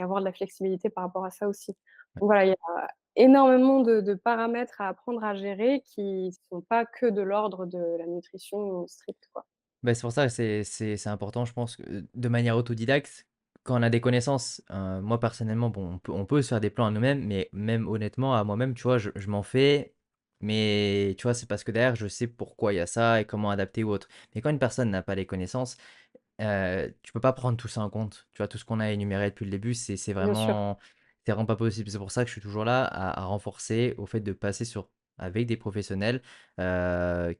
avoir de la flexibilité par rapport à ça aussi. Ouais. Donc voilà, il y a énormément de paramètres à apprendre à gérer qui sont pas que de l'ordre de la nutrition stricte, quoi. Bah, c'est pour ça que c'est important, je pense, que de manière autodidacte, quand on a des connaissances, moi personnellement, bon, on peut se faire des plans à nous-mêmes, mais même honnêtement, à moi-même, tu vois, je m'en fais, mais tu vois, c'est parce que derrière, je sais pourquoi il y a ça et comment adapter ou autre. Mais quand une personne n'a pas les connaissances, tu peux pas prendre tout ça en compte. Tu vois, tout ce qu'on a énuméré depuis le début, Bien sûr, c'est vraiment pas possible. C'est pour ça que je suis toujours là à renforcer au fait de passer avec des professionnels,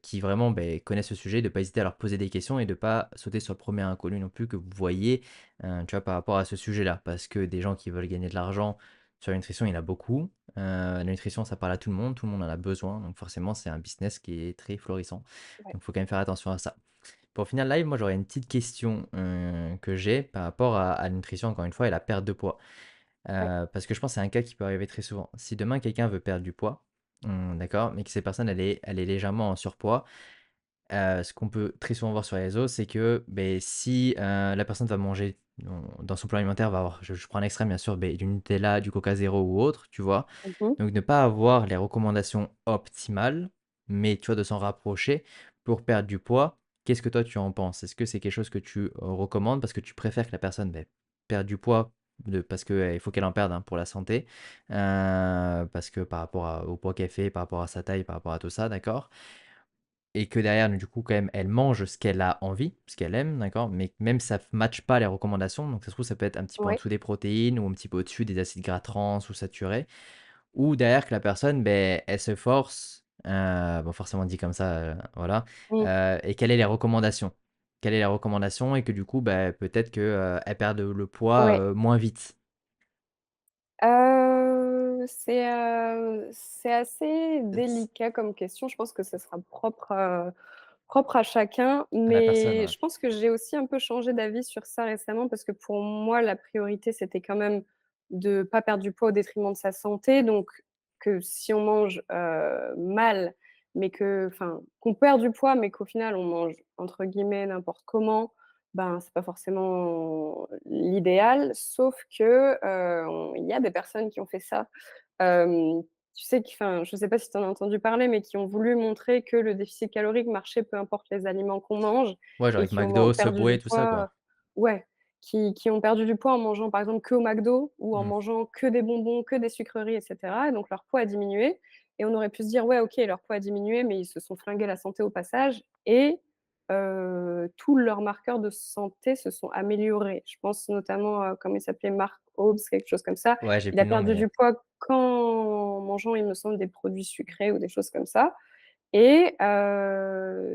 qui vraiment, beh, connaissent ce sujet, de pas hésiter à leur poser des questions et de pas sauter sur le premier inconnu non plus que vous voyez, tu vois, par rapport à ce sujet-là. Parce que des gens qui veulent gagner de l'argent sur la nutrition, il y en a beaucoup. La nutrition, ça parle à tout le monde en a besoin, donc forcément, c'est un business qui est très florissant. ouais, Donc il faut quand même faire attention à ça. Pour finir le live, moi j'aurais une petite question, que j'ai par rapport à la nutrition encore une fois et la perte de poids. ouais. Parce que je pense que c'est un cas qui peut arriver très souvent. Si demain quelqu'un veut perdre du poids, d'accord, mais que cette personne elle est légèrement en surpoids, ce qu'on peut très souvent voir sur les réseaux, c'est que, beh, si, la personne va manger dans son plan alimentaire va avoir je prends un extrême bien sûr, beh, du Nutella, du Coca Zéro ou autre, tu vois? Mmh mh. Donc ne pas avoir les recommandations optimales, mais tu vois, de s'en rapprocher pour perdre du poids. Qu'est-ce que toi tu en penses? Est-ce que c'est quelque chose que tu recommandes parce que tu préfères que la personne, beh, perde du poids parce que il faut qu'elle en perde hein, pour la santé, parce que par rapport au poids qu'elle fait, par rapport à sa taille, par rapport à tout ça, d'accord? Et que derrière, du coup, quand même, elle mange ce qu'elle a envie, ce qu'elle aime, d'accord? Mais même ça ne matche pas les recommandations, donc ça se trouve, ça peut être un petit peu en Oui, dessous des protéines ou un petit peu au-dessus des acides gras trans ou saturés. Ou derrière que la personne, ben, elle se force, bon forcément dit comme ça, voilà, mmh, et quelles est les recommandations? Quelle est les recommandations et que du coup, bah, peut-être que, elle perde le poids, ouais. moins vite. C'est assez S délicat comme question. Je pense que ce sera propre à chacun, À la personne, mais ouais. je pense que j'ai aussi un peu changé d'avis sur ça récemment parce que pour moi, la priorité, c'était quand même de pas perdre du poids au détriment de sa santé. Donc que si on mange, mal, mais qu'on perd du poids, mais qu'au final on mange entre guillemets «n'importe comment», ben, c'est pas forcément l'idéal. Sauf que, il y a des personnes qui ont fait ça. Hem, Tu sais je sais pas si tu en as entendu parler, mais qui ont voulu montrer que le déficit calorique marchait peu importe les aliments qu'on mange Ouais, genre et avec qui ont McDo, perdu du Subway, tout ça, poids quoi. ouais, qui ont perdu du poids en mangeant par exemple que au McDo ou en Mmh. mangeant que des bonbons, que des sucreries et cetera et donc leur poids a diminué et on aurait pu se dire: «Ouais, OK, leur poids a diminué, mais ils se sont flingués la santé au passage» et tous leurs marqueurs de santé se sont améliorés. Je pense notamment à comment il s'appelait? Mark Hobbs, quelque chose comme ça. Ouais, j'ai Il plus a le nom, perdu mais du poids qu'en mangeant, il me semble, des produits sucrés ou des choses comme ça et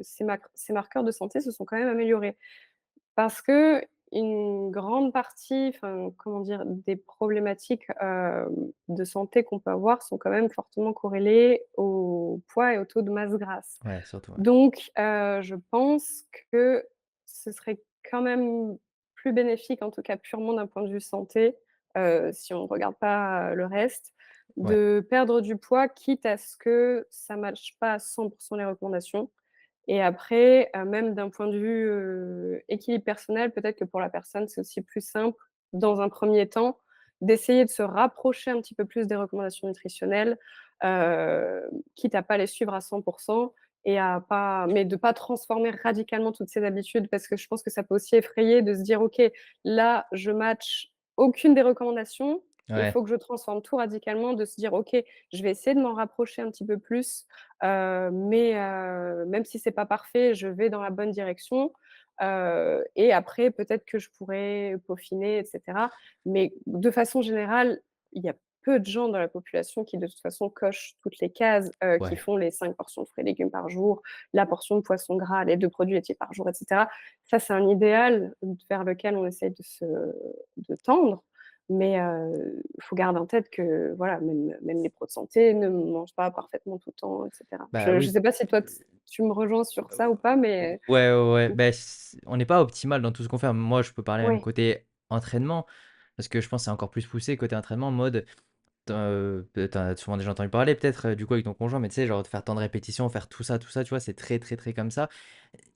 ses marqueurs de santé se sont quand même améliorés. Parce qu'une grande partie, comment dire? Des problématiques, de santé qu'on peut avoir sont quand même fortement corrélées au poids et au taux de masse grasse. ouais, surtout, ouais. Donc je pense que ce serait quand même plus bénéfique, en tout cas purement d'un point de vue santé, si on ne regarde pas, le reste, Ouais, de perdre du poids, quitte à ce que ça matche pas à 100 les recommandations et après, même d'un point de vue, équilibre personnel, peut-être que pour la personne, c'est aussi plus simple, dans un premier temps, d'essayer de se rapprocher un petit peu plus des recommandations nutritionnelles, quitte à pas les suivre à 100 et à pas mais de pas transformer radicalement toutes ses habitudes parce que je pense que ça peut aussi effrayer de se dire: «OK, là, je match aucune des recommandations, il ouais, faut que je transforme tout radicalement», de se dire: «OK, je vais essayer de m'en rapprocher un petit peu plus, mais même si c'est pas parfait, je vais dans la bonne direction, et après peut-être que je pourrais peaufiner et cetera. Mais de façon générale, il y a peu de gens dans la population qui de toute façon cochent toutes les cases, qui ouais. font les 5 portions de fruits et légumes par jour, la portion de poisson gras, les 2 produits laitiers par jour et cetera. Ça, c'est un idéal vers lequel on essaye de tendre, mais il faut garder en tête que voilà, même les pros de santé ne mangent pas parfaitement tout le temps et cetera. Bah Je oui. sais pas si toi tu me rejoins sur ça ou pas, mais Ouais, ouais, ouais, beh, on n'est pas optimal dans tout ce qu'on fait. Moi, je peux parler même ouais, côté entraînement, parce que je pense que c'est encore plus poussé côté entraînement, en mode, tu as souvent déjà entendu parler peut-être, du coup avec ton conjoint, mais tu sais, genre de faire tant de répétitions, faire tout ça, tu vois? C'est très, très, très comme ça.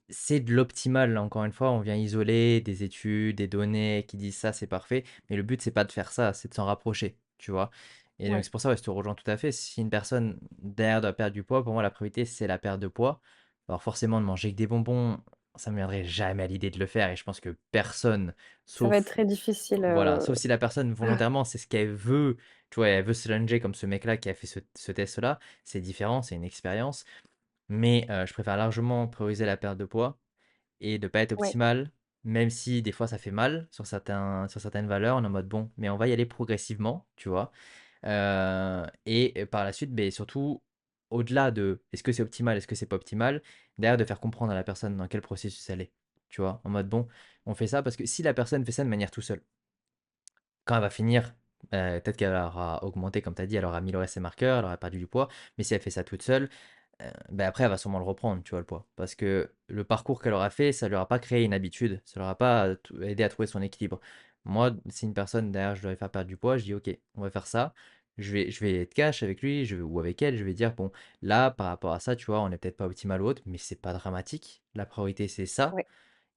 C'est de l'optimal, encore une fois, on vient isoler des études, des données qui disent ça, c'est parfait, mais le but, c'est pas de faire ça, c'est de s'en rapprocher, tu vois? Et donc ouais, c'est pour ça, ouais, je te rejoins tout à fait. Si une personne derrière doit perdre du poids, pour moi, la priorité, c'est la perte de poids. Alors forcément, de manger que des bonbons, ça me viendrait jamais à l'idée de le faire et je pense que personne, ça va être sauf très difficile, voilà, sauf si la personne ah, volontairement, c'est ce qu'elle veut, tu vois? Elle veut se challenger comme ce mec-là qui a fait ce test-là, c'est différent, c'est une expérience, mais je préfère largement prioriser la perte de poids et de pas être ouais, optimal, même si des fois ça fait mal sur certaines valeurs. On est en mode: «Bon, mais on va y aller progressivement», tu vois? Et par la suite, beh, surtout, au-delà de est-ce que c'est optimal, est-ce que c'est pas optimal, derrière de faire comprendre à la personne dans quel processus elle est, tu vois? En mode: «Bon, on fait ça» parce que si la personne fait ça de manière tout seule, quand elle va finir, peut-être qu'elle aura augmenté comme tu as dit, elle aura amélioré ses marqueurs, elle aura perdu du poids, mais si elle fait ça toute seule, bah, après elle va sûrement le reprendre, tu vois, le poids. Parce que le parcours qu'elle aura fait, ça lui aura pas créé une habitude, ça l'aura pas, aidé à trouver son équilibre. Moi, si une personne derrière je dois lui faire perdre du poids, je dis: «OK, on va faire ça». Je vais être cash avec lui, ou avec elle, je vais dire: «Bon, là, par rapport à ça, tu vois, on est peut-être pas optimal ou autre, mais c'est pas dramatique. La priorité, c'est ça». ouais.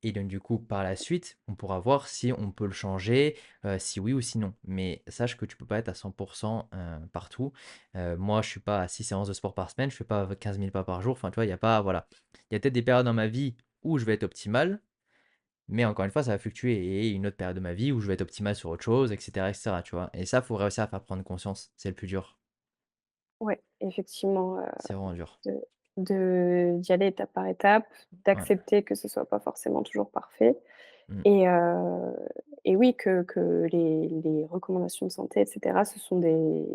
Et donc du coup, par la suite, on pourra voir si on peut le changer, si oui ou si non. Mais sache que tu peux pas être à 100 partout. Moi, je suis pas à 6 séances de sport par semaine, je fais pas 15 000 pas par jour. Enfin, tu vois, il y a pas voilà. Il y a peut-être des périodes dans ma vie où je vais être optimal, mais encore une fois, ça va fluctuer et une autre période de ma vie où je vais être optimal sur autre chose et cetera, tu vois? Et ça, faut réussir à faire prendre conscience, c'est le plus dur. Ouais, effectivement, C'est vraiment dur. de d'y aller étape par étape, Ouais. d'accepter que ce soit pas forcément toujours parfait Mmh. et heu et oui, que les recommandations de santé et cetera, ce sont des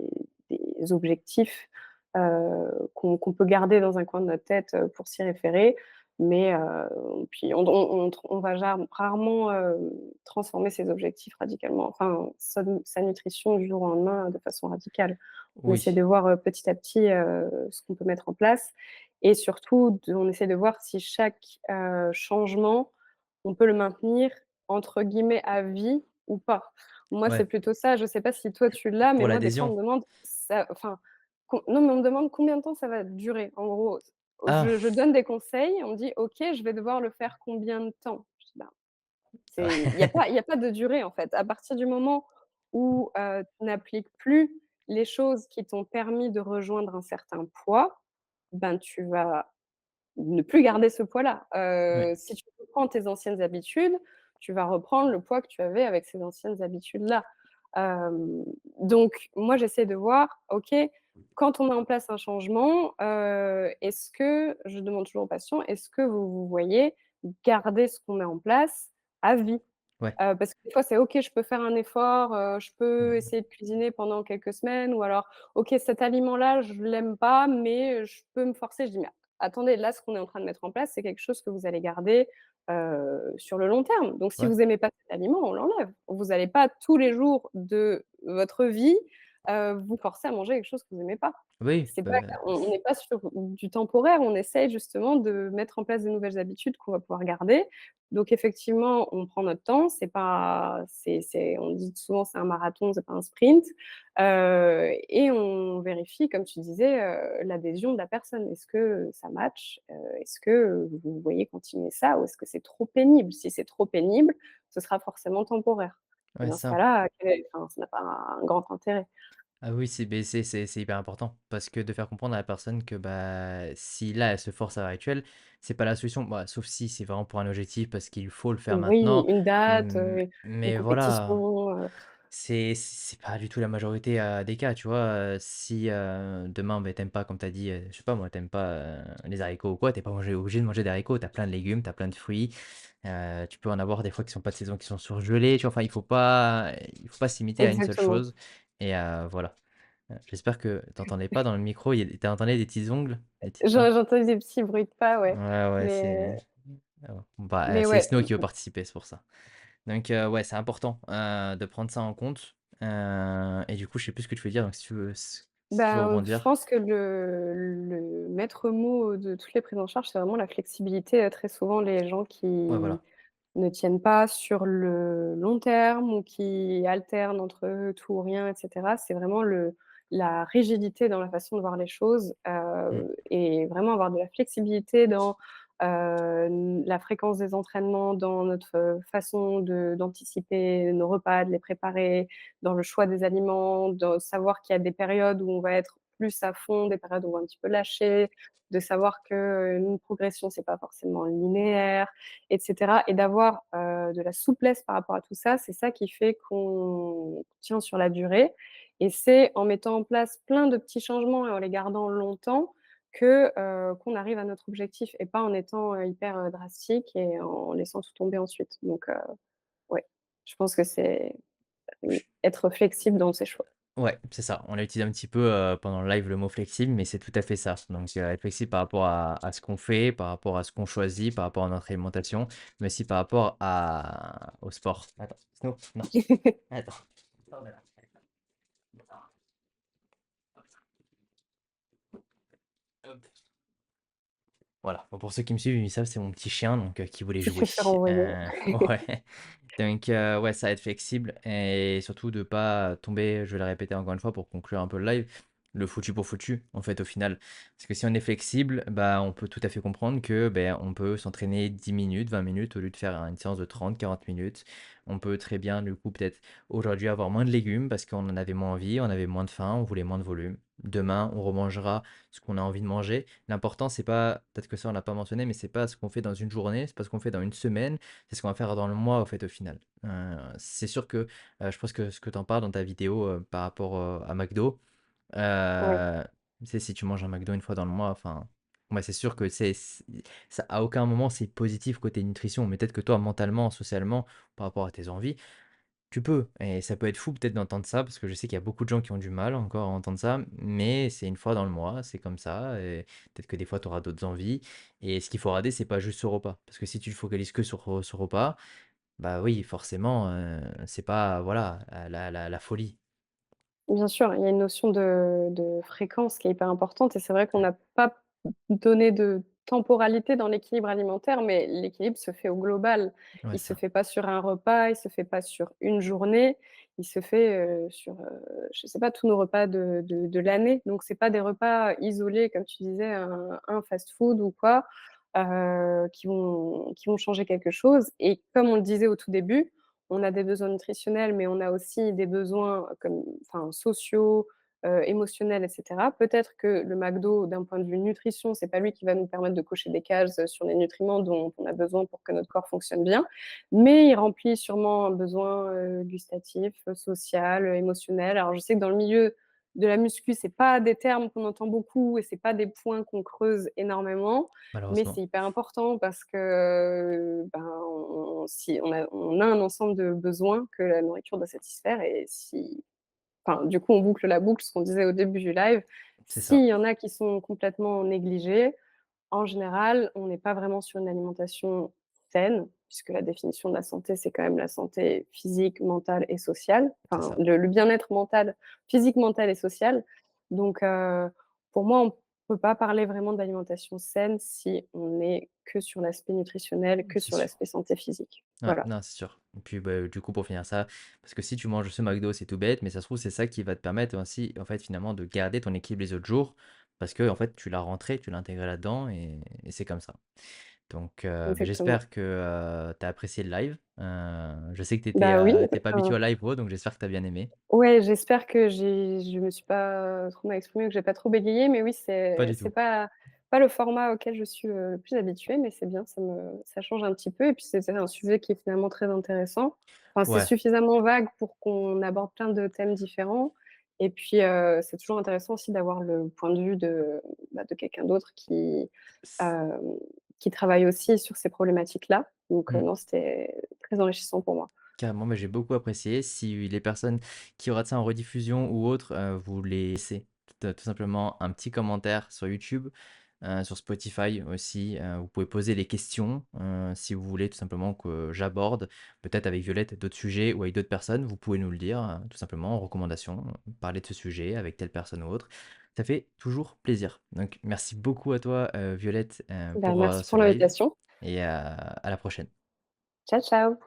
objectifs, qu'on peut garder dans un coin de notre tête, pour s'y référer, mais puis on va rarement, transformer ses objectifs radicalement, enfin sa nutrition du jour au lendemain de façon radicale. On essaie Oui. de voir, petit à petit, ce qu'on peut mettre en place et surtout on essaie de voir si chaque, changement, on peut le maintenir entre guillemets «à vie» ou pas. Moi, c'est Ouais. plutôt ça, je sais pas si toi tu l'as, mais Pour moi des fois on l'adhésion? me demande ça enfin, non, mais on me demande combien de temps ça va durer. En gros, Ah! je donne des conseils, on me dit: «OK, je vais devoir le faire combien de temps?» Je dis: «Ben, c'est il y a pas de durée en fait. À partir du moment où, tu n'appliques plus les choses qui t'ont permis de rejoindre un certain poids, ben, tu vas ne plus garder ce poids-là. Ouais. Si tu reprends tes anciennes habitudes, tu vas reprendre le poids que tu avais avec ces anciennes habitudes-là. Hem, donc moi, j'essaie de voir, OK, quand on met en place un changement, est-ce que je demande toujours aux patients: «Est-ce que vous vous voyez garder ce qu'on met en place à vie?» Ouais. Parce que des fois, c'est OK, je peux faire un effort, je peux Mmh. essayer de cuisiner pendant quelques semaines ou alors: «OK, cet aliment-là, je l'aime pas, mais je peux me forcer». Je dis: «Mais attendez, là, ce qu'on est en train de mettre en place, c'est quelque chose que vous allez garder, sur le long terme. Donc si Ouais. vous aimez pas cet aliment, on l'enlève. Vous allez pas tous les jours de votre vie, vous forcer à manger quelque chose que vous aimez pas». Oui, C'est pas bah, on n'est pas sur du temporaire, on essaye justement de mettre en place de nouvelles habitudes qu'on va pouvoir garder. Donc effectivement, on prend notre temps, c'est pas c'est on dit souvent: «C'est un marathon, c'est pas un sprint». Et on vérifie, comme tu disais, l'adhésion de la personne. Est-ce que ça match? Est-ce que vous voyez continuer ça ou est-ce que c'est trop pénible? Si c'est trop pénible, ce sera forcément temporaire et ouais, dans ce ça. cas-là, enfin, ça n'a pas un grand intérêt. Ah oui, c'est hyper important parce que de faire comprendre à la personne que, bah, si là, elle se force à l'heure actuelle, c'est pas la solution. Bah, sauf si c'est vraiment pour un objectif parce qu'il faut le faire Oui, maintenant. une date, une Mais voilà, compétition, c'est pas du tout la majorité, des cas, tu vois? Si, demain, beh, tu pas comme tu as dit, je sais pas moi, t'aimes pas, les haricots ou quoi, tu pas obligé de manger des haricots. Tu as plein de légumes, tu as plein de fruits. Tu peux en avoir des fois qui sont pas de saison, qui sont surgelés, tu vois? Enfin, il faut pas se limiter à une seule exactement. chose et voilà. J'espère que tu entendais pas dans le micro, tu entendais des petits ongles? Des petites mains? J'entends des petits bruits de pas, ouais, Ouais, ouais, mais bah, mais c'est ouais, Snow qui veut participer, c'est pour ça. Donc ouais, c'est important, de prendre ça en compte, et du coup, je sais plus ce que tu veux dire, donc si tu veux ben, je rebondir. pense que le maître mot de toutes les prises en charge, c'est vraiment la flexibilité. Très souvent, les gens Ouais, qui voilà. ne tiennent pas sur le long terme ou qui alternent entre tout ou rien et cetera, c'est vraiment la rigidité dans la façon de voir les choses, Mmh, et vraiment avoir de la flexibilité dans, la fréquence des entraînements, dans notre, façon d'anticiper nos repas, de les préparer, dans le choix des aliments, de savoir qu'il y a des périodes où on va être plus à fond, des périodes où on va un petit peu lâcher, de savoir que, une progression, c'est pas forcément linéaire et cetera et d'avoir, de la souplesse par rapport à tout ça, c'est ça qui fait qu'on tient sur la durée et c'est en mettant en place plein de petits changements et en les gardant longtemps que, qu'on arrive à notre objectif et pas en étant, hyper, drastique et en laissant tout tomber ensuite. Donc ouais, je pense que c'est, être flexible dans ses choix. ouais, c'est ça. On a utilisé un petit peu, pendant le live le mot flexible, mais c'est tout à fait ça. Donc être flexible par rapport à ce qu'on fait, par rapport à ce qu'on choisit, par rapport à notre alimentation, mais aussi par rapport au sport. Attends, Snow, non, attends. Sors de là. Hop. Voilà, bon, pour ceux qui me suivent, ils savent, c'est mon petit chien donc qui voulait Qui jouer. préfère envoyer. Ouais, donc ouais, ça va être flexible et surtout de pas tomber, je vais le répéter encore une fois pour conclure un peu le live, le foutu pour foutu, en fait, au final. Parce que si on est flexible, bah, on peut tout à fait comprendre que, ben on peut s'entraîner 10 minutes, 20 minutes au lieu de faire une séance de 30, 40 minutes. On peut très bien, du coup, peut-être aujourd'hui avoir moins de légumes parce qu'on en avait moins envie, on avait moins de faim, on voulait moins de volume. demain, on remangera ce qu'on a envie de manger. L'important, c'est pas peut-être que ça, on l'a pas mentionné, mais c'est pas ce qu'on fait dans une journée, c'est pas ce qu'on fait dans une semaine, c'est ce qu'on va faire dans le mois, au fait, au final. C'est sûr que, je pense que ce que tu en parles dans ta vidéo, par rapport, à McDo, Oui, tu sais, si tu manges un McDo une fois dans le mois, enfin, moi, c'est sûr que ça à aucun moment, c'est positif côté nutrition. Mais peut-être que toi, mentalement, socialement, par rapport à tes envies, tu peux et ça peut être fou peut-être d'entendre ça parce que je sais qu'il y a beaucoup de gens qui ont du mal encore à entendre ça, mais c'est une fois dans le mois, c'est comme ça et peut-être que des fois tu auras d'autres envies et ce qu'il faut rater, c'est pas juste ce repas. Parce que si tu te focalises que sur ce repas, bah oui, forcément, c'est pas voilà, la folie. bien sûr, il y a une notion de fréquence qui est hyper importante et c'est vrai qu'on Mmh. n'a pas donné de temporalité dans l'équilibre alimentaire, mais l'équilibre se fait au global. Ouais, Il c'est se ça. fait pas sur un repas, il se fait pas sur une journée, il se fait, sur, je sais pas, tous nos repas de l'année. Donc c'est pas des repas isolés, comme tu disais, un fast-food ou quoi, qui vont changer quelque chose et comme on le disait au tout début, on a des besoins nutritionnels, mais on a aussi des besoins comme enfin sociaux, émotionnels et cetera. Peut-être que le McDo, d'un point de vue nutrition, c'est pas lui qui va nous permettre de cocher des cases, sur les nutriments dont on a besoin pour que notre corps fonctionne bien, mais il remplit sûrement un besoin, gustatif, social, émotionnel. Alors je sais que dans le milieu de la muscu, c'est pas des termes qu'on entend beaucoup et c'est pas des points qu'on creuse énormément, mais Malheureusement, c'est hyper important parce que, ben, on a un ensemble de besoins que la nourriture doit satisfaire et si enfin, du coup, on boucle la boucle, ce qu'on disait au début du live. c'est ça. S'il y en a qui sont complètement négligés, en général, on n'est pas vraiment sur une alimentation saine, puisque la définition de la santé, c'est quand même la santé physique, mentale et sociale, C'est enfin ça. le bien-être mental, physique, mental et social. Donc pour moi, on peut pas parler vraiment d'alimentation saine si on est que sur l'aspect nutritionnel, que C'est sur sûr. l'aspect santé physique. Ouais, Voilà, non, c'est sûr. Et puis, bah, du coup, pour finir ça, parce que si tu manges ce McDo, c'est tout bête, mais ça se trouve, c'est ça qui va te permettre aussi, en fait, finalement, de garder ton équilibre les autres jours, parce que, en fait, tu l'as rentré, tu l'as intégré là-dedans, et c'est comme ça. Donc, beh, exactement. j'espère que tu as apprécié le live. Je sais que Bah oui, tu pas habitué enfin au live pro, donc j'espère que tu as bien aimé. ouais, j'espère que je me suis pas trop mal exprimée, que j'ai pas trop bégayé, mais oui, Pas c'est du c'est tout. pas le format auquel je suis, le plus habituée, mais c'est bien, ça change un petit peu et puis c'est un sujet qui est finalement très intéressant. Enfin, c'est Ouais, suffisamment vague pour qu'on aborde plein de thèmes différents et puis, c'est toujours intéressant aussi d'avoir le point de vue de quelqu'un d'autre c hem, qui travaille aussi sur ces problématiques-là. Donc, mmh. non, c'était très enrichissant pour moi. Carrément, mais j'ai beaucoup apprécié. Si les personnes qui auraient ça en rediffusion ou autre, vous laissez tout simplement un petit commentaire sur YouTube, sur Spotify aussi. Vous pouvez poser des questions si vous voulez tout simplement que j'aborde, peut-être avec Violette, d'autres sujets ou avec d'autres personnes. Vous pouvez nous le dire tout simplement en recommandation, parler de ce sujet avec telle personne ou autre. Ça fait toujours plaisir. Donc merci beaucoup à toi, Violette, Bah, pour merci ce pour live l'invitation. et à la prochaine. Ciao, ciao.